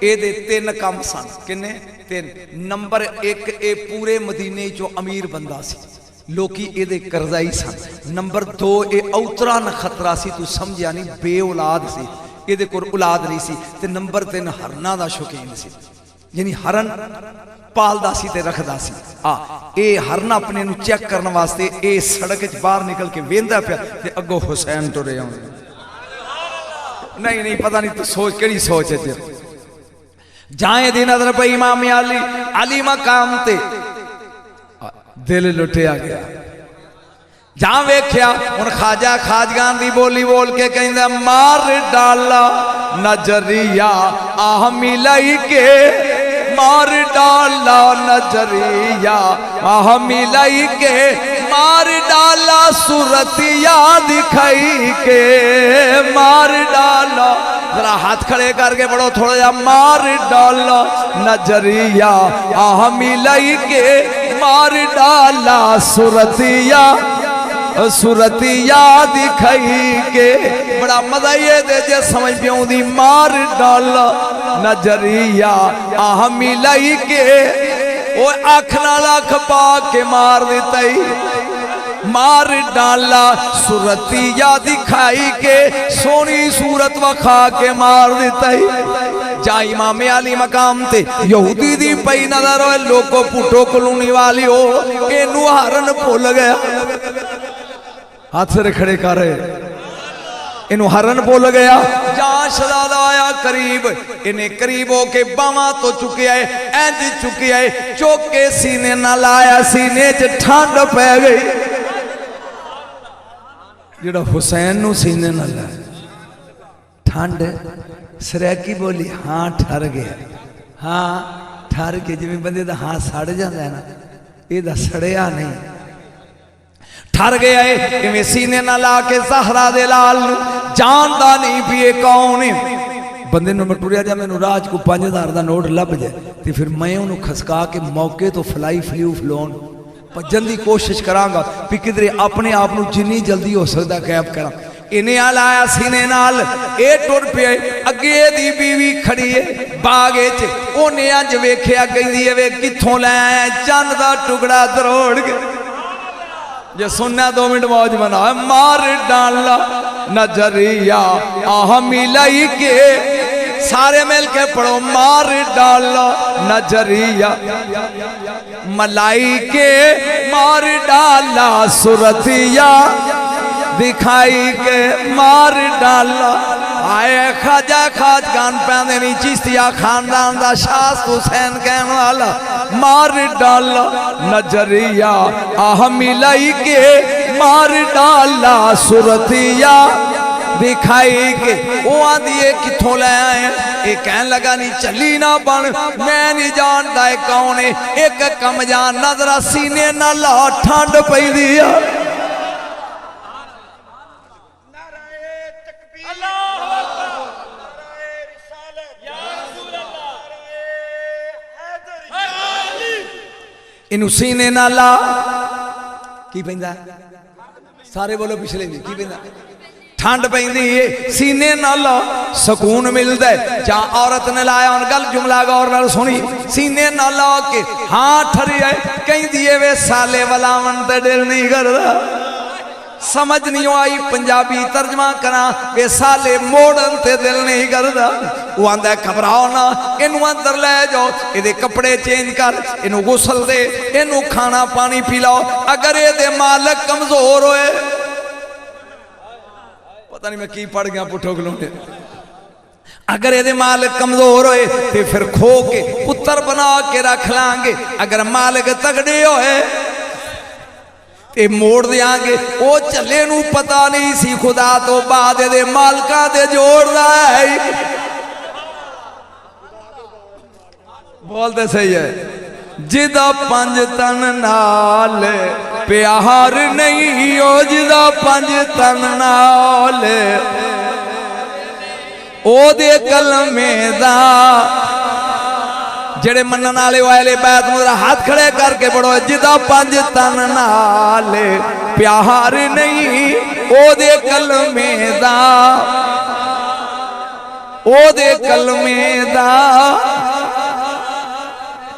ये तीन काम सन किन्ने तीन। नंबर एक ये पूरे मदीने चो अमीर बंदा सी लोकी ये करजाई सन। नंबर दो ये औतरा न खतरा सी तू समझिया नहीं बे औलाद सी ये कोल औलाद नहीं सी। ते नंबर तीन हरना दा शौकीन सी यानी हरन पालदा सी ते रखदा सी। ये हरन अपने नू चेक करने वास्ते ये सड़क बाहर निकल के वेंदा पिया ते अगो हुसैन टुरे आउंदे। नहीं नहीं पता नहीं तू सोच केड़ी सोच है तेरी। जाए दी नजर पे इमाम अली मकाम ते दिल लुटिया गया। जा वेख्या हुण खाजा खाजगान दी बोली बोल के कहंदा मार डाला नजरिया आह मिलाई के मार डाला नजरिया आह मिलाई के मार डाला सूरतिया दिखाई के मार डाला। जरा हाथ खड़े करके बड़ो थोड़ा जा मार डाला नजरिया आह मिलाई के मार डाला सूरतिया सूरतिया दिखाई के। बड़ा मजा ये दे जे समझ पे आउंदी मार डाला नजरिया आह मिलाई के ओ अख नाल अख पा के मार दिताई मार डाला सूरतिया दिखाई के सोनी सूरत वखा के मार दिताई। जा इमाम अली मकाम ते यहूदी दी पई नजर होए लोको पुटो कलूनी वाली हो इनू हरन भुल गया। हाथ से खड़े कर इनू हरन भुल गया। जा शहजादा आया करीब इन्हें करीब होके बावा तो चुके आए इंज चुके आए चौक के सीने ना लाया सीने च ठंड पै गई। जेड़ा हुसैन नू सीने ना लाया ठंड सरैकी बोली हाँ ठर गया। हाँ ठर के जिवें बंदे दा हाँ सड़ जाता है ना ये सड़िया नहीं ठर गया है। इवें सीने ना ला के ज़हरा दे लाल नू जानदा नहीं भी ये कौन है। बंदे नू मैं टुरिया जा मैनू राज को 5000 दा नोट लभ जाए तो फिर मैं उन्होंने खसका के मौके तो फलाई फ्लू फलोन भजन की कोशिश करांगा भी किधरे अपने आप को जिन्नी जल्दी हो सकता गैप करा। इन्हें आ लाया सीने नाल ए टुर पे अगे दी बीवी खड़ी है बागे च ओने अज वेख्या कहंदी है वे कित्थों लै आया चंद दा टुकड़ा दरोड़ के। जे सुनना 2 मिनट मौज बना मार डाला नजरिया आह मिलाई के सारे मिल के पढ़ो मार डाला नजरिया मलाई के मार डाला सूरतिया दिखाई के मार डाला। आए खाजा खाजगान पैंदे नहीं चिश्तिया खानदान दा शास्त हुसैन कहने वाला मार डाला नजरिया आह मिलाई के मार डाला सूरतिया दिखाई के। वो आंदी है कित्थों लै आए ये कहन लगा नहीं चली ना बन मैं नहीं जानता है कौन है एक कम जान नजरा सीने ना ला ठंड पई दी है। इनू सीने ना ला की पैंदा सारे बोलो पिछले नहीं की पैंदा ठंड पैंदी है सीने ना ला सुकून मिलता है। जा औरत ने लाया उन गल जुमला गौर नाल सुनी सीने ना ला के हाँ ठरी है कहंदी है वे साले वलावन ते दिल नहीं करदा। समझ नहीं आई पंजाबी तर्जमा करा वे साले मोड़न ते दिल नहीं करदा। वो आंदा घबराओ ना इनू अंदर ले जाओ ये कपड़े चेंज कर इनू गुसल दे इनू खाना पानी पिलाओ। अगर ये मालक कमजोर होए पता नहीं मैं की पढ़ गया पुठो खलोने अगर ये मालक कमजोर होए तो फिर खो के पुत्र बना के रख लांगे। अगर मालक तगड़े होए ते मोड़ देंगे। वो झले नू पता नहीं सी खुदा तो बाद दे मालका दे जोड़दा है। बोलते सही है जिदा पंज तन नाल प्यार नहीं ओ जिदा पंज तन नाल ओदे कलमे दा जेड़े मनन वाले वाले बैत मुद्रा हाथ खड़े करके पढ़ो जिदा पंज तन नाल प्यार नहीं ओदे कलमे दा ओदे कलमे दा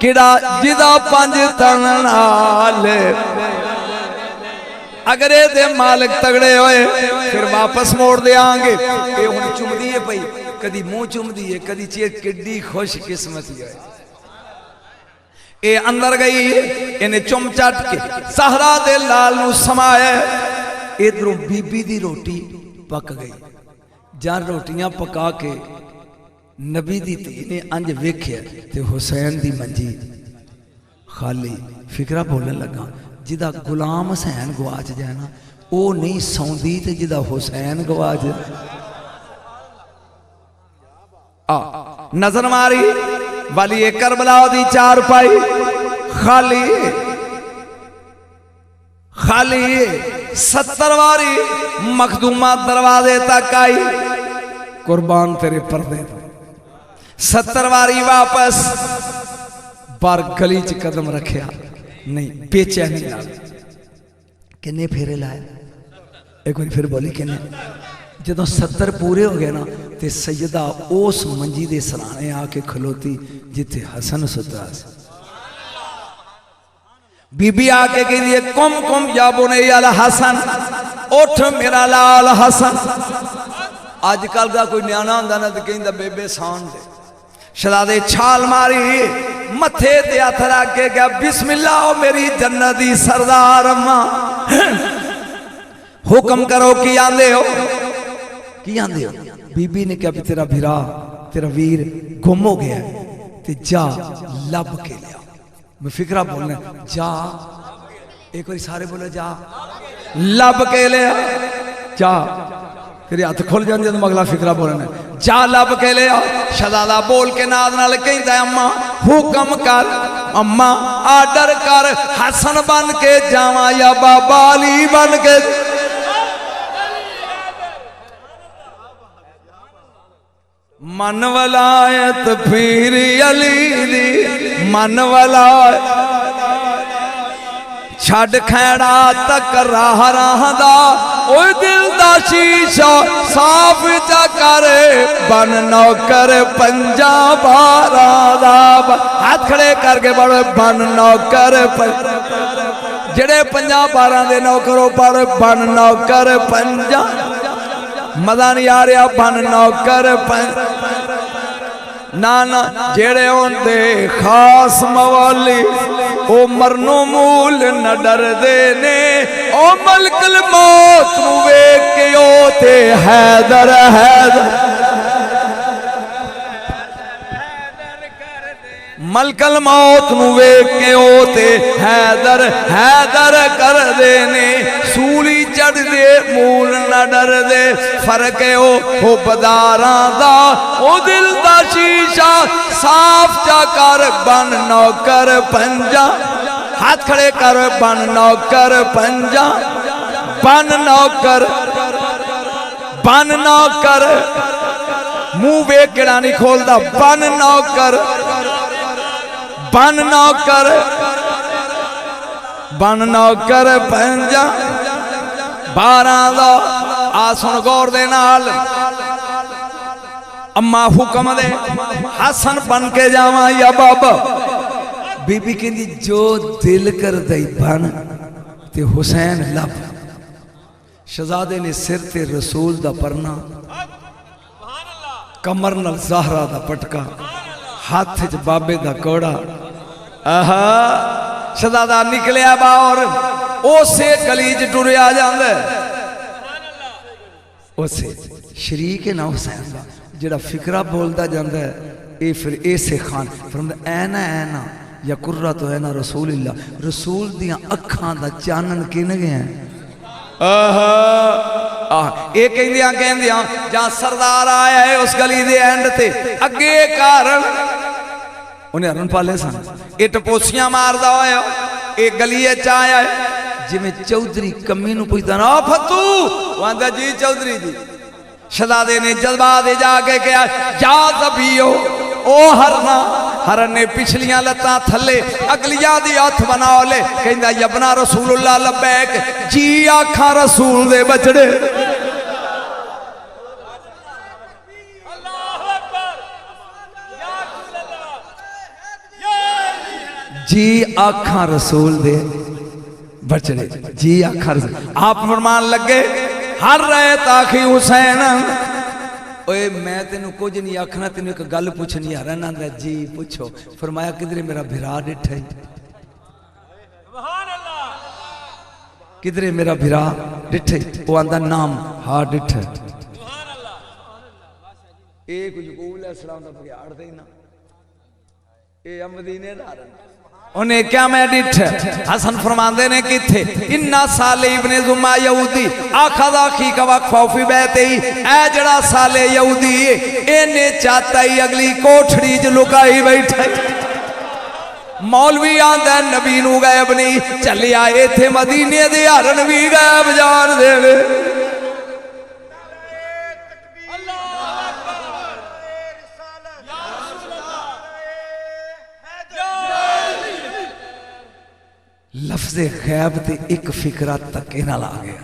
किड़ा जिदा पंज तन नाल अगर ये मालिक तगड़े होए फिर वापस मोड़ देंगे। ये हुण चुमदी है पई कदी मुंह चुमदी है कदी चेक किड्डी खुश किस्मती है। ये अंदर गई इन्हें चुम चट के सहरा दे लाल नू समाया इधरों बीबी दी रोटी पक गई जां रोटियां पका के नबी दी धी ने अंज वेख्या ते हुसैन दी मंजी खाली। फिकरा बोलन लगा जिदा गुलाम हुसैन गवाच जाए ना वो नहीं सौंदी ते जिदा हुसैन गवाच नजर मारी वाली एक करबला दी चार पाई खाली खाली 70 वारी मखदूमा दरवाजे तक आई कुर्बान तेरे पर्दे 70 वारी वापस बार गली च कदम रखिया नहीं बेचैनी किन्ने फेरे लाए एक बार फिर बोली किन्ने जो 70 पूरे हो गए ना तो सैयदा उस मंजी के सराने आके खलोती जिथे हसन सुता बीबी आके कहती है कुम कुम या बुनैया अल हसन उठ मेरा लाल हसन। अजकल का कोई न्याणा होंदा ना तो कहता बेबे सान दे शहजादे छाल मारी मथे ते हथ रख के क्या बिस्मिल्लाह मेरी जन्नत दी सरदार अम्मा हुक्म करो की आंदे हो की आंदे हो। बीबी ने क्या तेरा भिरा तेरा वीर गुम हो गया ते जा लब के लिया। मैं फिक्रा बोलना जा एक बार सारे बोले जा लब के लिया जा तेरे हाथ खुल जाते तो अगला फिक्रा बोलना जा लब के लिया। शहजादा बोल के नाद नाल कहता अम्मा हुक्म कर अम्मा आर्डर कर हसन बन के जावा या बाबा अली बन के। मन वलायत पीर अली दी मन वलायत छड़ खैड़ा तक राह राहदा ओ दिल दा शीशा साफ चा करे बन नौकर पंजा बारा दा हाथ खड़े करके बड़े बन नौकर जेड़े पंजा बारा दे नौकरों पड़ बन नौकर पंजा मजा नहीं आ रहा बन नौकर ना ना जेड़े होंदे खास मवाली ओ मरनो मूल न डर देने ओ मलकल मौत नू वेख के ओ ते हैदर हैदर मलकल मौत नू वेख के ओ ते हैदर हैदर कर देने सूली चढ़ दे मूल न डर दे फर्क ओ बदारां दा ओ दिल दा शीशा साफ चा कर बन नौकर पंजा हाथ खड़े कर बन नौकर पंजा बन नौकर मुंह वेख केड़ा नहीं खोलदा बन नौकर पंजा 12 दा आ सुन गौर दे नाल अम्मा हुक्म दे हसन बन के जावा या बाबा। बीबी कहती जो दिल कर दई बन ते हुसैन लब। शहजादे ने सिर ते रसूल दा परना कमर नाल ज़हरा दा पटका हाथ च बाबे दा कोड़ा आहा शहजादा निकलिया बाहर उसे गली च टुरिया जांदा उसे शरीक है ना हुसैन दा जेड़ा फिक्रा बोलता जाता है ये फिर ऐसे खान फरमांदा ऐना या कुर्रा तो है ना रसूलिल्लाह रसूल दियां अखां दा चानन किन गया ये कहंदियां जहां सरदार आया है उस गली दे एंड ते अगे कारण उन्हें हरन पाले सन। ये टपोसियां मारदा होया ये गलिए च आया जिमें चौधरी कमी नूं पुछदा ना फतू आंदा जी चौधरी जी। शहजादे ने जज्बात जाके कहा जा तबियो ओ हरना। हरन ने पिछलियां लत्तां थले अगलियां दी हथ बना ले कहंदा यबना रसूलुल्लाह लब्बैक जी आखा रसूल दे बचड़े। जी आखा रसूल दे बचड़े जी आखा रसूल। आप फरमान लगे हर रहे ताकि हुसैन ओए मैं तेन कुछ नहीं आखना तेन एक गल पूछनी है। हरन आंदा जी पूछो। फरमाया किधरे मेरा भिरा डिठा किधरे मेरा भिरा डिठे। वो आंदा नाम हा डिठा ये कुछ कबूल है सलाम दा बगैड़ दे ना ये मदीने दा उन्हें क्या मैं डिठ। हसन फरमांदे ने किथे इन्ना साले इब्ने जुमा यहूदी आखदा खी का वक्फा फी बैते ही ए जड़ा साले यहूदी एने चाहता ही अगली कोठड़ी च लुकाई बैठा। मौलवी आंदा नबी नू गायब नहीं चलिया इथे मदीने दे हरन भी गायब जान देवे। लफ्ज़े खैब ते एक फिकरा तके नाल आ गया।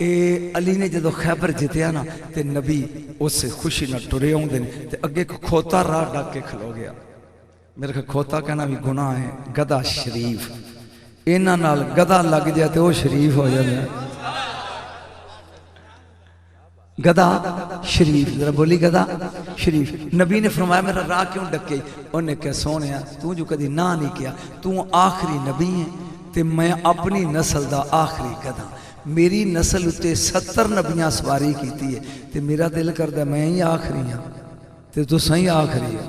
ये अली ने जो खैबर जितया ना ते नबी उससे खुशी न टुरे आउंदे ने ते अगे खोता राह डक के खलो गया। मेरे को खोता कहना भी गुनाह है। गधा शरीफ इन्हां नाल गधा लग जाए तो वह शरीफ हो जाए। गधा शरीफ जरा बोली गधा शरीफ। नबी ने फरमाया मेरा राह क्यों डके। उन्हें क्या सोने तू जो कभी ना नहीं किया तू आखिरी नबी है ते मैं अपनी नस्ल का आखिरी गधा। मेरी नस्ल उत्ते 70 नबियां सवारी की है ते मेरा दिल करता मैं ही आखिरी हाँ ते तू सही आखिरी है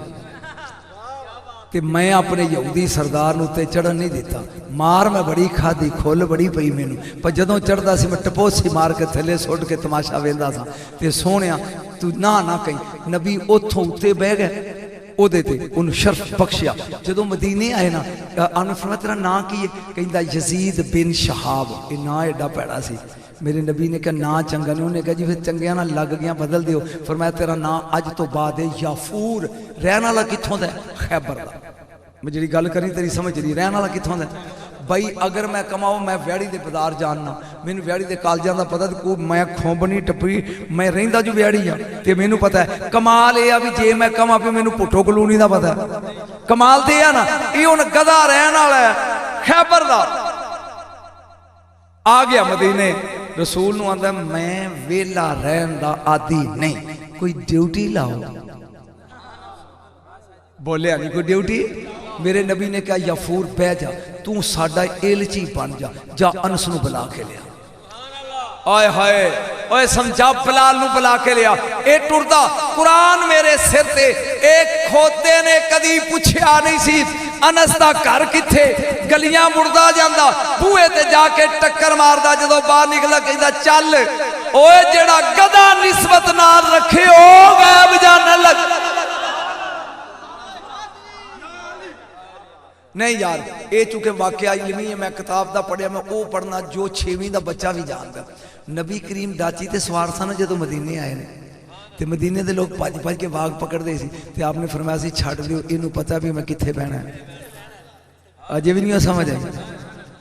ते मैं अपने यहूदी सरदार उत्ते चढ़न नहीं दिता। मार मैं बड़ी खाधी खुल बड़ी पई मैनू पर जदों चढ़दा सी मैं टपोसी मार के थले सुट के तमाशा वेंदा सा ते सोहणिया तू ना कहीं। नबी उथों उत्ते बह गए ओदे ते उन्हें शर्फ बख्शिया। जदों मदीने आए ना आने फरमाया तेरा नां की है कहंदा यजीद बिन शहाब। ये नां एडा पैड़ा सी। मेरे नबी ने कहा ना चंगा नहीं। उन्हें कहा जी फिर चंगिया ना लग गया बदल दियो। फरमाया तेरा नां अज तो बाद है याफूर। रहने वाला कित्थों दा खैबर दा। मैं जी गल करी तेरी समझ रही रहने वाला कित्थों दा बई। अगर मैं कमाओ मैं व्याड़ी के बाजार जानना मैनू व्याड़ी के कालजा का पता को मैं खोबनी टप्पी मैं रहिंदा जो व्याड़ी हाँ तो मैनू पता है। कमाल यह भी जे मैं कमा भी मैनू पुट्ठो कलूनी का पता है। कमाल तो यह ना ये हुण गधा रहन वाला है खैबर दा आ गया मदीने। रसूल नूं आंदा मैं वेला रहन दा आदी नहीं कोई ड्यूटी लाओ। बोलिया नहीं कोई ड्यूटी। मेरे नबी ने कहा यफूर बह जा तू साडा एलची बन जा अनस नूं बुला के लिया। आए हाय ओए समझा बिलाल नूं बुला के लिया। ए टुरदा कुरान मेरे सिर ते एक खोते ने कदी पुछया नहीं सी अनस दा घर किथे। गलियां मुड़दा जांदा बूहे ते जाके टक्कर मारदा जदों बाहर निकला कहंदा चल ओए जेड़ा गधा निस्बत नाल रखे ओ गायब जाने लग। नहीं यार ये चूंकि वाकया इलमी है मैं किताब का पढ़िया मैं वो पढ़ना जो 6वीं का बच्चा भी जानता। नबी करीम दाची ते सवार सन जो मदीने आए ने ते मदीने के लोग भज भज के वाग पकड़ते सी ते आपने फरमाया सी छड्ड दिओ इनू पता भी मैं कित्थे बहना है। अजे भी नहीं समझ आई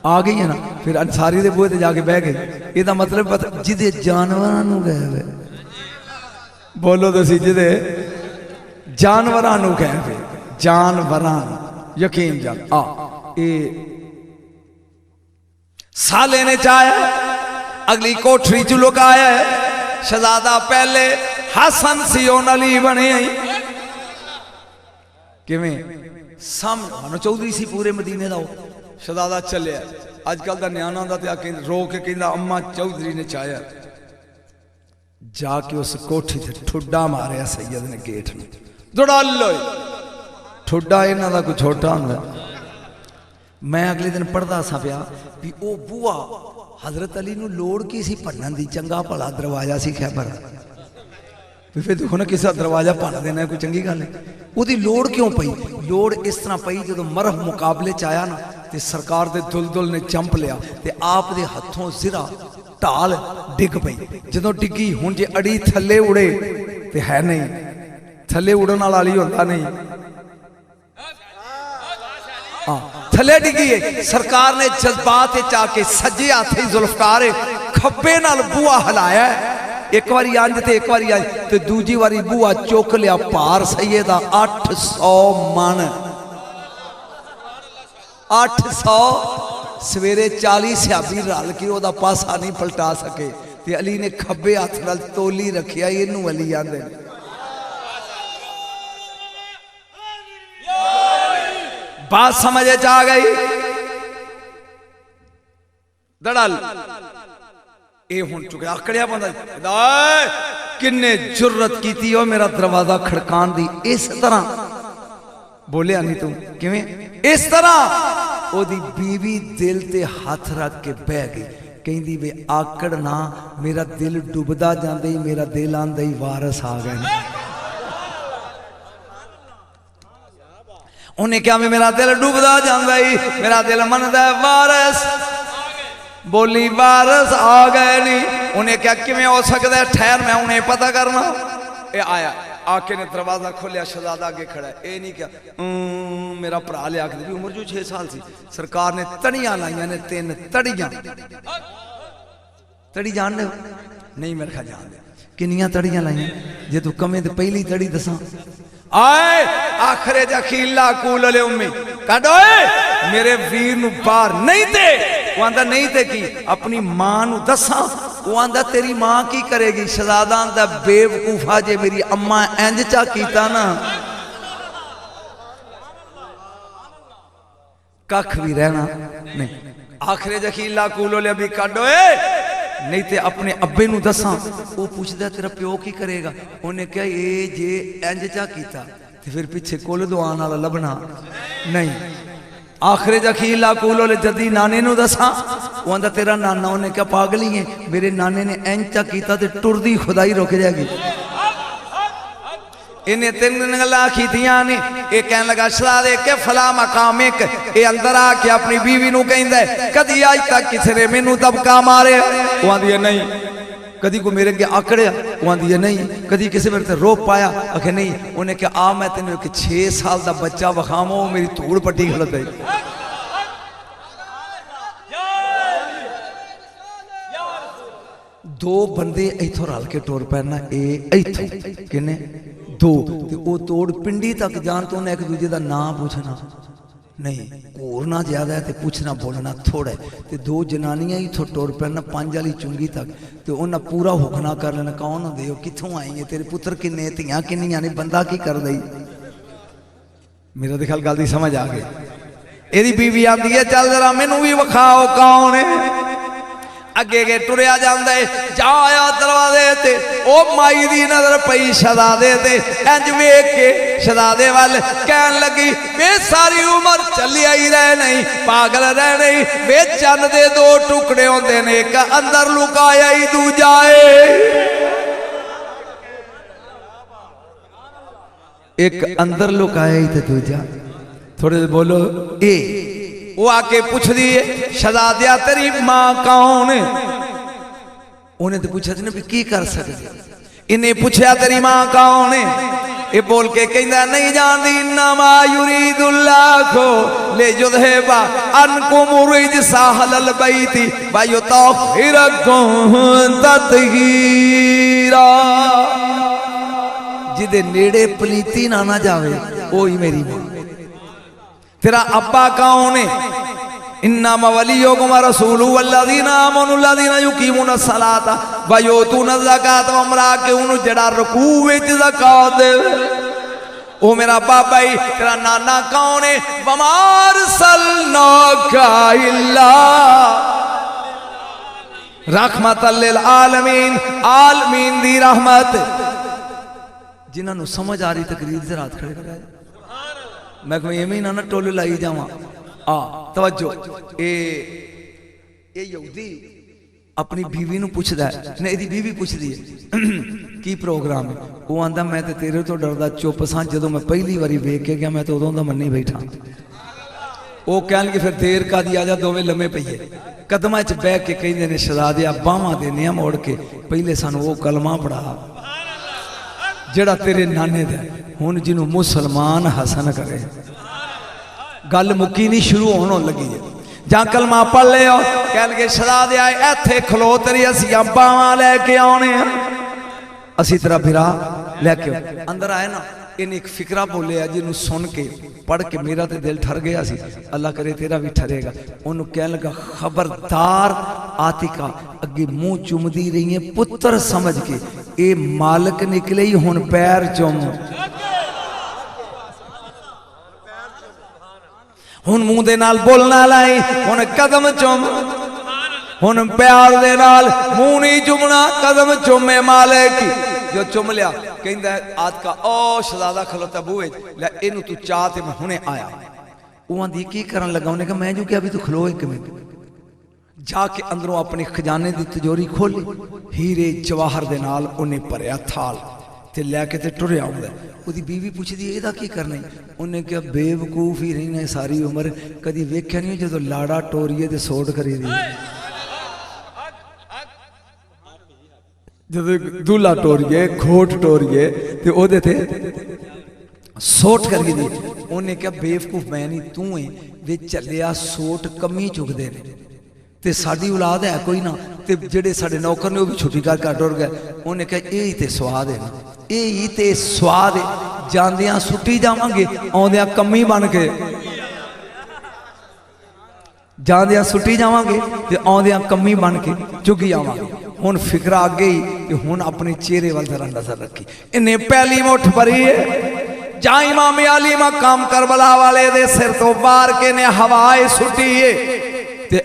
आ गई है ना। फिर अंसारी के बूहे ते जाके बह गई। इसका मतलब पता जिदे जानवरां नूं गैब है। बोलो तो सी जिदे जानवरां नूं गैब है जानवरां यकीन जान आ ए साले ने चाया अगली कोठरी च लुकाया है। शहजादा पहले हसन सी हुण अली बने किवें सामने चौधरी सी पूरे मदीने दा। शहजादा चलिया अजकल का न्याणा दा ते रो के कहंदा अम्मा चौधरी ने चाया। जाके उस कोठी से ठुड्डा मारिया सैयद ने गेट में दौड़ा ठुड्डा इन्हां दा कोई छोटा हुंदा। मैं अगले दिन पढ़दा सा पिया भी ओ बूआ हजरत अली नूं लोड़ की सी भन्नण दी। चंगा भला दरवाजा सी खैबर फिर देखो ना किसी दरवाजा भन देना कोई चंगी गल है। ਉਹਦੀ ਲੋੜ क्यों पई? लोड़ इस तरह पई जो मरह मुकाबले च आया ना तो सरकार दे दुलदुल ने चंप लिया तो आप दे हथों सिरा ढाल डिग पई। जो डिगी हुण जे अड़ी थले उड़े तो है नहीं, थले उड़न वाली होता नहीं। हाँ थले डिगी है। सरकार ने जज्बात आके सज्जे हाथ ही जुल्फकार खब्बे नाल बूआ हिलाया, एक बारी अंज ते एक बारी अंज ते दूजी बारी बूआ चुक लिया भार सही दा 800 मन। 800 सवेरे 40 सियाबी रल के ओदा पासा नहीं पलटा सके ते अली ने खब्बे हाथ नाल तोली रखिया, इनू अली आंदे। बात समझ आ गई? दड़ल ये हुण चुके आकड़िया बंदा किन्ने जुर्रत की हो मेरा दरवाजा खड़कान दी। इस तरह बोलिया नहीं तू किवें? इस तरह ओदी बीवी दिल ते हाथ रख के बह गई, कहती वे आकड़ ना मेरा दिल डुबदा जांदे ही मेरा दिल आंदा ही वारस आ गए। उन्हें क्या मेरा दिल डुबदा जांदा ही मेरा दिल मनदा है वारस। बोली वारस आ गए नहीं। उन्हें क्या किमें हो सकता है? ठहर मैं उन्हें पता करना। ये आया आके ने दरवाजा खोलिया, शहजादा आगे खड़ा है। ये नहीं क्या मेरा भरा लिया भी उम्र जो 6 साल सी। सरकार ने तड़ियां लाइया ने 3 तड़ियां। तड़ी जान दे नहीं मेरे ख्याल जान दे किनिया तड़ियां लाइया जे तू कमे तो पहली तड़ी दसा आए आखरे जखीला कूल उम्मी काडो मेरे वीर नु बाहर नहीं दे। वो आंदा नहीं ते की अपनी मां नु दसा। वो आंदा तेरी मां की करेगी? शहजादा आंदा बेवकूफा जे मेरी अम्मा इंज चा कीता ना कख भी रहना नहीं। आखरे जखीला कूल अभी काडो नहीं ते अपने अब्बे नु दसा। वो पूछदा तेरा प्यो की करेगा? उन्हें क्या ये जे इंज चा कीता ते फिर पिछे कुल दुआन वाला लभना नहीं। आखिर जखीला कूलो जदी नाने नु दसा। वो आंदा तेरा नाना। उन्हें क्या पागली है? मेरे नाने ने इंज चा कीता ते टुरदी खुदाई रुक जाएगी। इन्हें 3 दिन गल्लां कीतियां ने। ये कहन लगा शहजादे के फला मकाम एक ये अंदर आके अपनी बीवी नु कहंदा है कदी आज तक किसी ने मैनू दबका मारे? वो आंदी है नहीं। कदी को मेरे अगे आकड़िया? वो आंदी है नहीं। कदी किसी मेरे ते रोप पाया? आखे नहीं। उन्हें क्या आ मैं तेन एक 6 साल का बच्चा विखावा मेरी धूड़ पट्टी गलत है। दो बंदे इथों रल के टुर पैना इथों किन्ने 2 वो तोड़ पिंडी तक जान तो उन्हें एक दूजे का नाम पूछना नहीं। घूरना ज्यादा है तो पूछना बोलना थोड़ा है। तो 2 जनानियां इथों टुर पैना 5 वाली चुंगी तक तो उन्हें पूरा हुकना कर लेना कौन होंगे हो कितों आई है तेरे पुत्र किन्ने धियां किन्नियां ने बंदा की कर दई। मेरा तो ख्याल गल दी समझ आ गई। एदी बीवी आंदी है चल जरा मैनू भी विखाओ कौन है। अगे अगे टुरिया जांदा है जा आया दरवाजे ते ओ माई दी नजर पई शहजादे ते इंज वेख के शहजादे वाल कहन लगी वे सारी उम्र चलिया ही रह नहीं पागल रह नहीं वे चंद दे 2 टुकड़े होंदे ने एक अंदर लुकाया ही दूजा है। एक अंदर लुकाया ही ते दूजा थोड़े बोलो ए। वो आके पूछ दी शहजादिया तेरी मां कौन है? उन्हें तो पूछा ना भी की कर सकते। इन्हें पूछा तेरी मां कौन है? ये बोल के कहना नहीं जानती नमा युरीदुल्लाह को ले जुदहेबा अनकुम रिजसा हलल बैती व युतहिरकुम ततहीरा। जिदे नेड़े पलीती ना जावे ओ ही मेरी मां। तेरा अब्बा कौन है? इन्नमा वलियुकुम रसूलु वल्लज़ीना आमनु वल्लज़ीना युकीमुना सलाता व युतूना ज़कात वमरा के उन जड़ा रुकू विच ज़कात दे। ओ मेरा बाबा ही। तेरा नाना कौन है? वमार सल्लनाका इल्ला रहमतल लिल आलमीन आलमीन दी रहमत। जिन्होंने समझ आ रही तकरीर से रात खड़े कराए मैं कोई एवं ना टोल लाई जावा। तवज्जो ए यहूदी अपनी बीवी नूं पुछदा है, नहीं इहदी बीवी पुछदी है की प्रोग्राम है, वो आंदा मैं तो तेरे तो डरदा चुप सां, जदों मैं पहली बारी वेख के गया मैं तो उदों दा मन्नी बैठा। वो कहणगे फिर देर कादी, आ जा दोवें लम्मे पईए, कदमां च बह के कहिंदे ने शहजादिया बाहां देने आ मोड़ के, पहले सानू वो कलमा पढ़ा जेड़ा तेरे नाने दा, हुण जिन्हों मुसलमान हसन करे। गल मुक्की नहीं, शुरू होने लगी है। जां कलमा पढ़ लियो, कहणगे शहजादिया इत्थे खलो तेरी असीं बावां लैके आउणे आ, असीं तेरा बिरा लैके अंदर आए ना। इन्हें एक फिकरा बोलिया जिन्होंने सुन के पढ़ के मेरा तो दिल ठर गया सी, अल्लाह करे तेरा भी ठरेगा। उन्होंने कह लगा खबरदार आतिका, अगे मुंह चुमदी रही है पुत्र समझ के, ये मालक निकले ही हुण पैर चुम, हुण मुंह दे नाल बोलना लाई, हुण कदम चुम, हुण प्यार दे नाल मुंह नहीं चुमना, कदम चुमे मालिक। जो चुम लिया कहंदा आद का ओ शहजादा खलोता बूहे ले इनू तू चाह ते मैं हुणे आया। वो आंदी की करन लगा, उन्हें कहा मैं जो क्या अभी तू खलो एक मिनट। जाके अंदरों अपने खजाने की तिजोरी खोली, हीरे जवाहर दे नाल उन्हें भरिया थाल ते लैके ते टुरिया आउंदा। ओदी बीवी पुछदी एदा की करना, उन्हें कहा बेवकूफ ही रही सारी उम्र, कदी वेख्या नहीं जदों लाड़ा टोरीए ते सोट करी दी, जब दूल्हा टोरीए खोट टोरीए ते ओदे ते सोट करके दी। उन्हें क्या बेवकूफ मैं नहीं तू है, वे चलिया सोट कमी चुकते ने ते साडी औलाद है कोई ना, ते जेडे साडे नौकर ने वो भी छुट्टी कर कर टुर गए। उन्हें कहा यही ते स्वाद है ना, यही ते स्वाद है, जांदियां सुट्टी जावांगे आउंदियां कमी बन के, जांदियां सुट्टी जावांगे ते आउंदियां कमी बन के चुकी आवांगे। हुण फिक्र आ गई कि हुण अपने चेहरे वाल जरा नजर रखी। इन्हें पहली मुठ भरी है, जा इमाम अली मकाम करबला वाले दे सिर तो बार के ने हवाए सुटी है, ते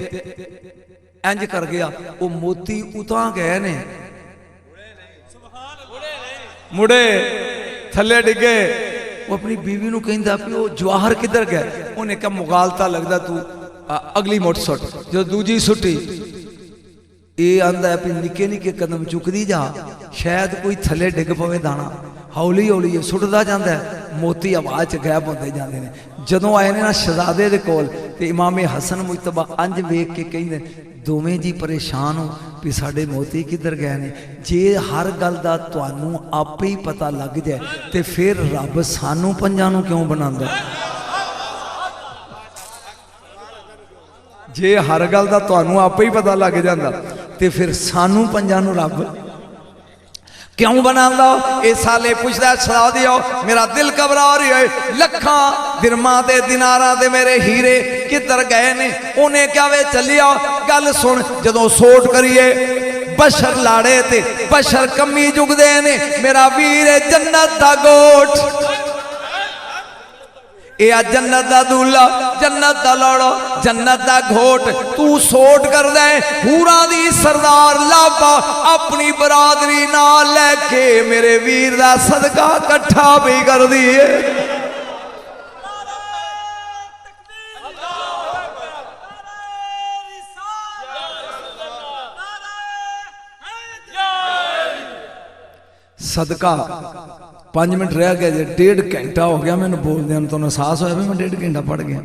इंज कर गया वो मोती उतां गए ने, मुड़े थले डिगे। वो अपनी बीवी नूं कहंदा कि वो जवाहर किधर गए, उन्हें कहा मुगालता लगदा तू अगली मुठ सुट। जो दूजी सुटी ये आंदा है निके निके कदम चुकदी जा, शायद कोई थले डिग पवे दाना, हौली हौली सुटदा जांदा है, मोती आवाज च गायब होंदे जांदे ने। जदों आए ने ना शहजादे दे कोल ते इमाम हसन मुजतबा अंज वेख के कहिंदे दोवें जी परेशान हो भी साडे मोती किधर गए ने। जे हर गल दा तुहानू आपे ही पता लग जाए ते फिर रब सानू पंजां नू क्यों बनांदा। जे हर गल दा तुहानू आपे ही पता लग जांदा ते फिर सानू पंजां नू रब क्यों बनांदा। इस साले पुछदा सदा दियो मेरा दिल घबरा रहा है, लखा दिरमां दे दिनारां दे मेरे हीरे किधर गए ने। उन्हें क्या वे चलिया गल सुन, जदों सोट करिए बशर लाड़े ते बशर कमी जुगदे ने, मेरा वीर जन्नत दा गोठ, ए जन्नत दा दूल्हा जन्नत दा लाड़ा जन्नत दा घोट, तू सोट कर दे हूरां दी सरदार लाबा अपनी बरादरी नाल लैके मेरे वीर दा सदका कट्ठा भी कर दिए। सदका 5 मिनट रह गए, 1.5 घंटा हो गया मैंने बोलदे तो एहसास होया भी मैं 1.5 घंटा पढ़ गया।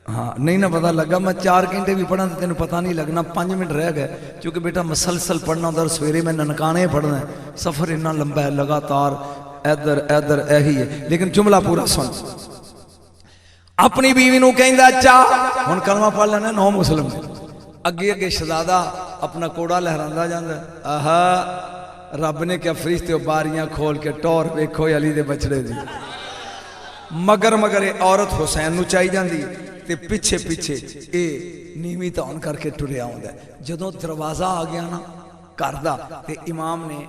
हाँ नहीं ना पता लगा, मैं 4 घंटे भी पढ़ा तो तेन पता नहीं लगना। 5 मिनट रह गए क्योंकि बेटा मसलसल पढ़ना होता, सवेरे मैं ननकाने पढ़ना है, सफ़र इन्ना लंबा है लगातार इधर इधर यही है। लेकिन जुमला पूरा सुन। अपनी बीवी नूं कहंदा चाह, हुण कलमा पढ़ लेना 9 मुसलम अगे अगे शहजादा अपना कोड़ा लहरांदा जांदा। आहा रब ने क्या फरिश्ते बारियां खोल के टौर वेखो अली दे बछड़े दी, मगर मगर ये औरत हुसैन नूं चाही जांदी ते पिछे पिछे ये नीवी धौन करके टुरिया आउंदा। जदों दरवाजा आ गया ना घर दा ते इमाम ने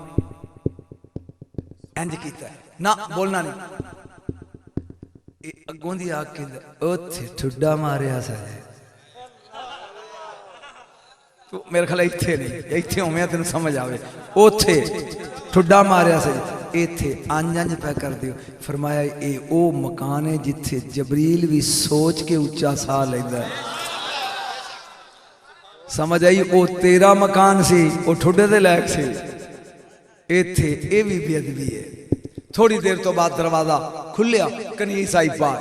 इंज कीता ना बोलना नहीं, अगों दी आके कहंदा ओथे ठुड्डा मारिया सा। तो मेरे ख्याल इत्थे नहीं, इत्थे होवे तेन समझ आवे, ओथे ठुड्डा मारिया से इत्थे अंज अंज पै कर दियो। फरमाया ये ओ मकान है जिथे जबरील भी सोच के उच्चा साह लैंदा है। समझ आई। वो तेरा मकान सी, वो ठुडे दे लायक सी। इत्थे ये भी बेअदबी है। थोड़ी देर तो बाद दरवाजा खुलिया, कनीस आई पार।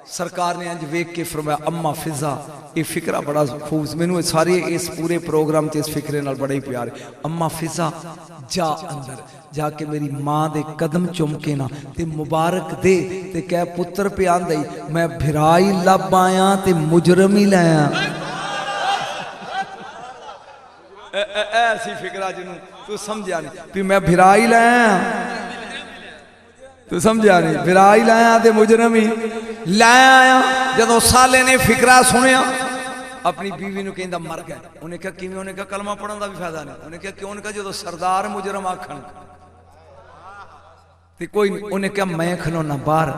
सरकार ने अंज वेख के फरमाया अम्मा फिजा, ये फिक्रा बड़ा खूब मैनू सारे इस पूरे प्रोग्राम से इस फिक्रे नाल बड़ा ही प्यार है। अम्मा फिजा जा अंदर जाके मेरी मां दे कदम चुम के ना ते मुबारक दे ते कह पुत्र पे आंदा ही मैं भिराई लब आया ते मुजरम ही लाया। ऐसी फिक्रा जिन्हों तू समझा नहीं भी मैं भिराई लाया, तू समझा नहीं भिराई लाया ते मुजरम ही लाया आया। जदों साले ने फिक्रा सुनिया अपनी बीवी ने कहता मर गए। उन्हें कहा किवें? उन्हें कहा कलमा पढ़न का भी फायदा नहीं। उन्हें कहा क्यों? उन्हें कहा जो सरदार मुजरम आखन ते कोई नहीं। उन्हें कहा मैं खलोना बाहर,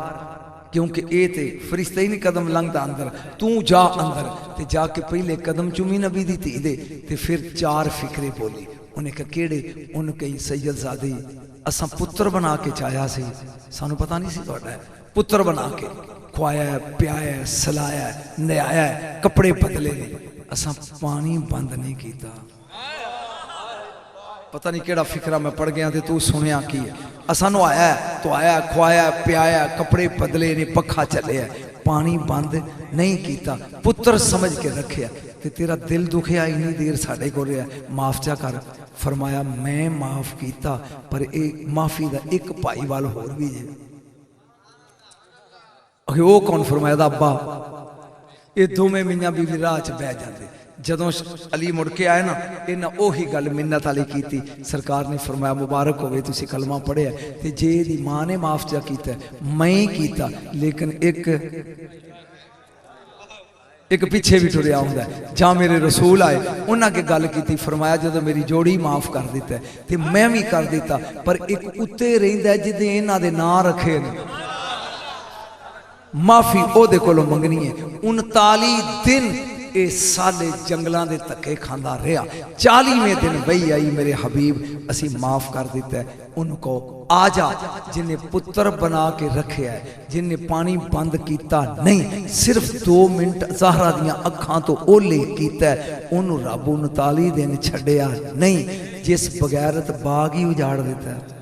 क्योंकि ये तो फरिश्ता ही नहीं कदम लंघता अंदर, तू जा अंदर ते जाके पहले कदम चुमी नबी दी धी दे ते फिर चार फिक्रे बोली। उन्हें कहा केड़े? उन्हें कही सैयदजादी असा पुत्र बना के चाया सी, सानू पता नहीं सी तुहाडा पुत्र बना के खुआया प्याया सलाया नहाया कपड़े बदले ने, असा पानी बंद नहीं किया। पता नहीं केड़ा फिक्रा मैं पढ़ गया ते तू सुनिया की है। असा नहाया तो आया खुआया प्याया कपड़े बदले ने पखा चलिया, पानी बंद नहीं किया, पुत्र समझ के रखिया ते तेरा दिल दुखिया इन्नी देर साडे कोल रहा, माफ चा कर। फरमाया मैं माफ किया पर एक माफी का एक भाईवाल होर भी है। वो कौन? फरमाया अब्बा। ये दोवें मियाँ बीवी राह च बह जाते। जदों अली मुड़ के आए ना, इन्हें ओही गल मिन्नत वाली की। सरकार ने फरमाया मुबारक होवे तुसी कलमा पढ़िया ते जे दी मां ने माफ चा कीता मैं कीता, लेकिन एक पिछे भी टुरिया हुंदा है। जा मेरे रसूल आए उन्हें के गल की। फरमाया जो मेरी जोड़ी माफ कर दिता है ते मैं भी कर दिता, पर एक उत्ते रहिंदा है जिदे इन्हां दे नां रखे ने, माफी ओदे कोलों मंगनी है। 39 दिन ये साले जंगलों के धक्के खांदा रहा। 40वें दिन बही आई मेरे हबीब असी माफ कर दिता है। उनको आ जा जिन्हें पुत्र बना के रखे है, जिन्हें पानी बंद किया नहीं, सिर्फ 2 मिनट ज़हरा दियां अखां तो ओले किया, उन्होंने रब 39 दिन छड्डिया नहीं, जिस बगैरत बाग ही उजाड़ दिता है।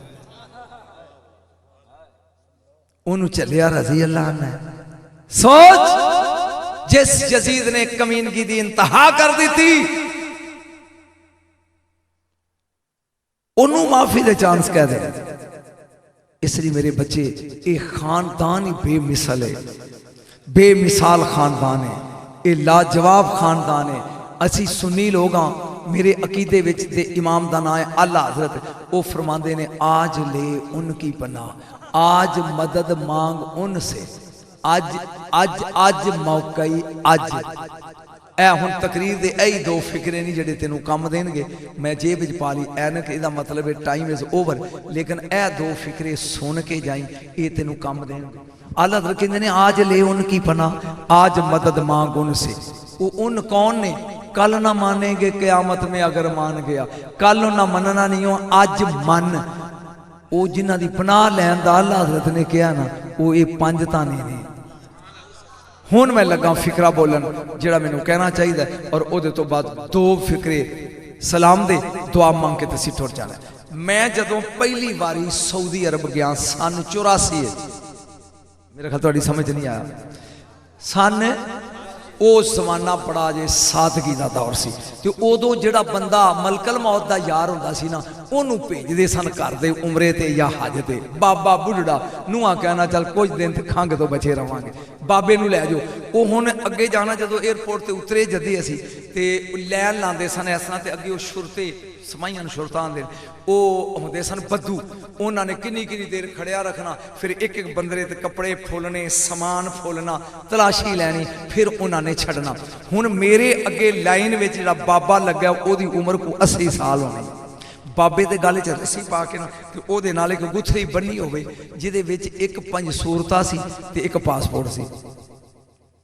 उन्होंने चलिया रजी अल्लाह ने। सोच जिस यजीद ने कमीनगी दी इंतहा कर दी थी, उन्होंने माफी दे चांस कह दे। इसलिए मेरे बच्चे ये खानदान ही बेमिसाल है, बेमिसाल खानदान है, ये लाजवाब खानदान है। असी सुन्नी लोग हाँ, मेरे अकीदे विच ते इमाम दा नाम है आला हजरत, वो फरमाते ने आज ले उनकी पनाह, आज मदद मांग उनसे, आज आज आज मौका ही आज। ऐ हुण तकरीर दे ऐ 2 फिक्रे नहीं जेडे तेनों काम देंगे। मैं जेब च पा ली ऐनक, इहदा मतलब है टाइम इज ओवर, लेकिन ऐ 2 फिक्रे सुन के जाई, ये तेनों काम देंगे। आला हज़रत कहते ने आज ले उनकी पनाह, आज मदद मांग उनसे। वो उन कौन ने? कल ना मानेंगे क़यामत में अगर मान गया, कल ना मनना नहीं हो, आज मन। वो जिन्हां दी पनाह लैन दा आला हज़रत ने कहा ना, वो ये 5 ताने ने। हुण मैं लगा फिक्रा बोलन जिहड़ा मैनूं कहना चाहिए, और उहदे तो बाद 2 फिक्रे सलाम दे दुआ मांग के तुसीं टुर जाना। मैं जदों पहली बारी सऊदी अरब गया सन 84, मेरे ख्याल तुहाडी समझ नहीं आया। सन वो जमाना बड़ा जे सादगी का दौर सी, ते उदों जिहड़ा बंदा मलकल मौत का यार हुंदा सी ना, उन्होंने भेजते सन घर दे उमरे ते या हज ते। बाबा बुढ़ड़ा नूआ कहना चल कुछ दिन खंघ तो बचे रवांगे, बाबे नूं लै जाओ। वो हुण अगे जाना जदों एयरपोर्ट ते उतरे जदे असी ते लैन लांदे सन इस तरह, ते अगे वो शुरते समाइयां शुरतां आंदे, वो होंदे सन बद्दू। उन्होंने किन्नी किन्नी देर खड़िया रखना, फिर एक एक बंदरे ते कपड़े फुलने, समान फुलना, तलाशी लैनी, फिर उन्होंने छड़ना। हुण मेरे अगे लाइन में जिहड़ा बाबा लग्या ओदी उम्र को 80 साल होनी। बाबे के गल च रस्सी पा के ना, ते ओदे नाल एक गुथरी बन्नी होवे जिहदे विच एक 5 सूरतां सी ते एक पासपोर्ट सी।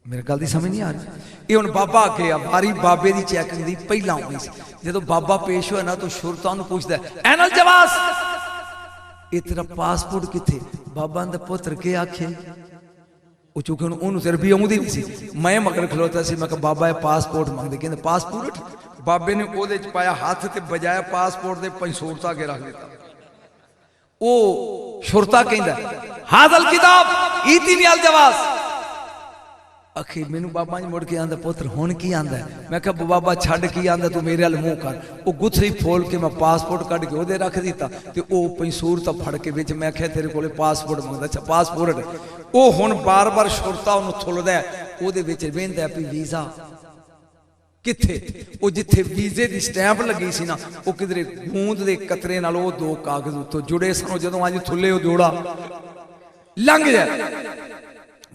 मेरे गल की समझ नहीं आ रही। ये हुण बाबा अगे आ, बारी बाबे की चैकिंग की पहला होनी सी। जो बाबा पेश होया ना तो शुरता उन्होंने पूछता है ऐनल जवास ये तेरा पासपोर्ट किथे? बाबा ने पुत्र के आखे ਉਹ ਚੂੰਕਿ ਉਹਨੂੰ ਅਰਬੀ ਆਉਂਦੀ ਨਹੀਂ ਸੀ। ਮੈਂ ਮਗਰ ਖਲੋਤਾ ਸੀ, ਮੈਂ ਕਿਹਾ ਬਾਬਾ ਇਹ ਪਾਸਪੋਰਟ ਮੰਗਦੇ। ਕਹਿੰਦੇ ਪਾਸਪੋਰਟ? ਬਾਬੇ ਨੇ ਉਹਦੇ ਚ ਪਾਇਆ ਹੱਥ ਤੇ ਬਜਾਇਆ ਪਾਸਪੋਰਟ ਦੇ 500 ਕੇ ਰੱਖ ਦਿੱਤਾ। ਉਹ ਸ਼ੁਰਤਾ ਕਹਿੰਦਾ ਹਾਜ਼ਲ ਕਿਤਾਬ ਈਤੀ ਨੀ ਅਲ ਜਵਾਜ਼। ਅਖੀ ਮੈਨੂੰ ਬਾਬਾ ਜੀ ਮੁੜ ਕੇ ਆਂਦਾ ਪੁੱਤਰ ਹੁਣ ਕੀ ਆਂਦਾ? ਮੈਂ ਕਿਹਾ ਬਾਬਾ ਛੱਡ ਕੀ ਆਂਦਾ, ਤੂੰ ਮੇਰੇ ਵੱਲ ਮੂੰਹ ਕਰ। ਉਹ ਗੁੱਥਰੀ ਫੋਲ ਕੇ ਮੈਂ ਪਾਸਪੋਰਟ ਕੱਢ ਕੇ ਉਹਦੇ ਰੱਖ ਦਿੱਤਾ ਤੇ ਉਹ 500 ਤਾਂ ਫੜ ਕੇ ਵਿੱਚ। ਮੈਂ ਕਿਹਾ ਤੇਰੇ ਕੋਲੇ ਪਾਸਪੋਰਟ ਮੰਗਦਾ? ਅੱਛਾ ਪਾਸਪੋਰਟ। ਉਹ ਹੁਣ ਬਾਰ-ਬਾਰ ਸ਼ੁਰਤਾ ਉਹਨੂੰ ਥੁੱਲਦਾ, ਉਹਦੇ ਵਿੱਚ ਵੇਂਦਾ ਵੀ ਵੀਜ਼ਾ ਕਿੱਥੇ? ਉਹ ਜਿੱਥੇ ਵੀਜ਼ੇ ਦੀ ਸਟੈਂਪ ਲੱਗੀ ਸੀ ਨਾ, ਉਹ ਕਿਧਰੇ ਗੂੰਦ ਦੇ ਕਤਰੇ ਨਾਲ ਉਹ 2 ਕਾਗਜ਼ ਉੱਤੋਂ ਜੁੜੇ ਸਨ। ਜਦੋਂ ਅੱਜ ਥੁੱਲੇ ਉਹ ਜੋੜਾ ਲੰਘ ਜਾ।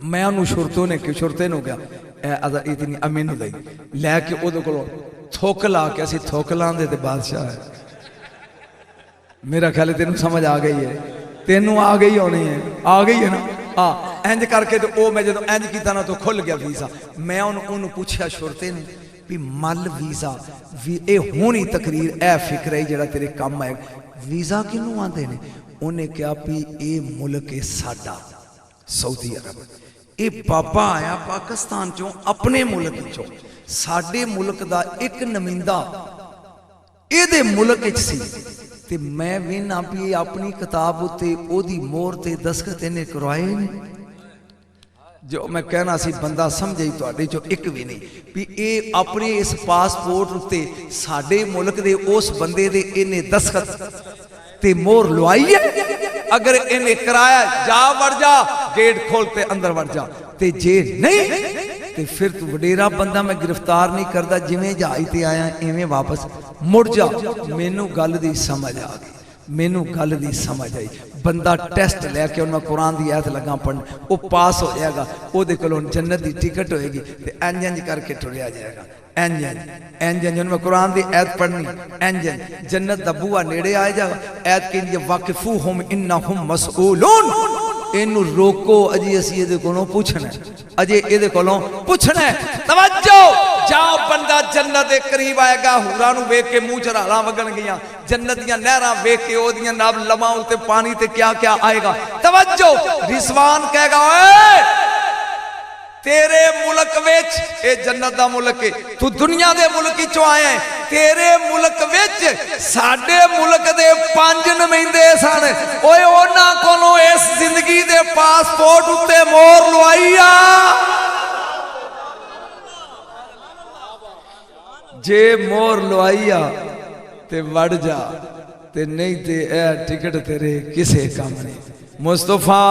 ਮੈਂ ਉਹਨੂੰ ਸ਼ੁਰਤੇ ਨੂੰ ਕਿਹਾ ਇਹ ਇਤਨੀ ਅਮੀਨ ਲਈ ਲੈ ਕੇ ਉਹਦੇ ਕੋਲੋਂ ਥੁੱਕ ਲਾ ਕੇ, ਅਸੀਂ ਥੁੱਕ ਲਾਂਦੇ ਤੇ ਬਾਦਸ਼ਾਹ ਹੈ। ਮੇਰਾ ਖਿਆਲ ਤੈਨੂੰ ਸਮਝ ਆ ਗਈ ਹੈ, ਤੈਨੂੰ ਆ ਗਈ ਹੋਣੀ ਹੈ, ਆ ਗਈ ਹੈ ਨਾ? ਹਾਂ ਇੰਜ ਕਰਕੇ ਤੇ ਉਹ ਮੈਂ ਜਦੋਂ ਇੰਜ ਕੀਤਾ ਨਾ ਤਾਂ ਖੁੱਲ ਗਿਆ ਵੀਜ਼ਾ। ਮੈਂ ਉਹਨੂੰ ਪੁੱਛਿਆ ਸ਼ੁਰਤੇ ਨੂੰ ਵੀ ਮੱਲ ਵੀਜ਼ਾ ਵੀ ਇਹ ਹੋਣੀ ਤਕਰੀਰ ਇਹ ਫਿਕਰ ਹੈ ਜਿਹੜਾ ਤੇਰੇ ਕੰਮ ਹੈ, ਵੀਜ਼ਾ ਕਿਹਨੂੰ ਆਂਦੇ ਨੇ? ਉਹਨੇ ਕਿਹਾ ਵੀ ਇਹ ਮੁਲਕ ਹੈ ਸਾਡਾ ਸਾਊਦੀ ਅਰਬ। ਇਹ ਬਾਬਾ ਆਇਆ ਪਾਕਿਸਤਾਨ ਚੋਂ, ਆਪਣੇ ਮੁਲਕ ਚੋਂ। ਸਾਡੇ ਮੁਲਕ ਦਾ ਇੱਕ ਨੁਮਾਇੰਦਾ ਇਹਦੇ ਮੁਲਕ ਵਿੱਚ ਸੀ ਤੇ ਮੈਂ ਵੇਖਣਾ ਵੀ ਇਹ ਆਪਣੀ ਕਿਤਾਬ ਉੱਤੇ ਉਹਦੀ ਮੋਹਰ ਤੇ ਦਸਖਤ ਇਹਨੇ ਕਰਵਾਏ ਨੇ। ਜੋ ਮੈਂ ਕਹਿਣਾ ਸੀ ਬੰਦਾ ਸਮਝੇ ਤੁਹਾਡੇ ਚੋਂ ਇੱਕ ਵੀ ਨਹੀਂ ਵੀ ਇਹ ਆਪਣੇ ਇਸ ਪਾਸਪੋਰਟ ਉੱਤੇ ਸਾਡੇ ਮੁਲਕ ਦੇ ਉਸ ਬੰਦੇ ਦੇ ਇਹਨੇ ਦਸਖਤ ਤੇ ਮੋਹਰ ਲਵਾਈ ਹੈ। अगर इन्हें कराया जा वड़ जा, गेट खोलते अंदर वड़ जा, ते जे नहीं ते फिर तू वडेरा बंदा मैं गिरफ्तार नहीं करता, जिवें जहाज ते आया इवें वापस मुड़ जा। मैनू गल दी समझ आ गई, मैनू गल दी समझ आई। बंदा टेस्ट लैके मैं कुरान की आयत लगा पढ़न, वो पास हो जाएगा, वो कोलों जन्नत की टिकट होएगी ते इंज इंज करके टुरिया जाएगा। इंज इंज इंज मैं कुरान की ऐत पढ़नी, इंज इंज जन्नत दा बूहा नेड़े आ जाएगा। ऐत कहनी वाकिफूहुम इन्नहुम मसऊलून। इनू रोको, अजे असी इहदे कोलों पुछना, अजे इहदे कोलों पुछना। तवज्जो, जाओ बंदा जन्नत दे करीब आएगा, हूरां नू वेख के मुंह च रालां वगण गईयां, जन्नत दीयां नहरां वेख के ओदियां नाल लमां उत्ते पानी ते क्या क्या आएगा। तवज्जो, रिजवान कहेगा ओए तेरे मुल्क विच, ए जन्नत दा मुल्क है, तू दुनिया दे मुल्क चो आया है, तेरे मुल्क विच साडे मुल्क दे 5 नुमाइंदे सन। ओए उन्हां कोलों इस जिंदगी दे पासपोर्ट उत्ते मोहर लवाई आ। जे मोहर लवाई आ ते वड़ जा, ते नहीं ते ए टिकट तेरे किसे काम नहीं। मुस्तफा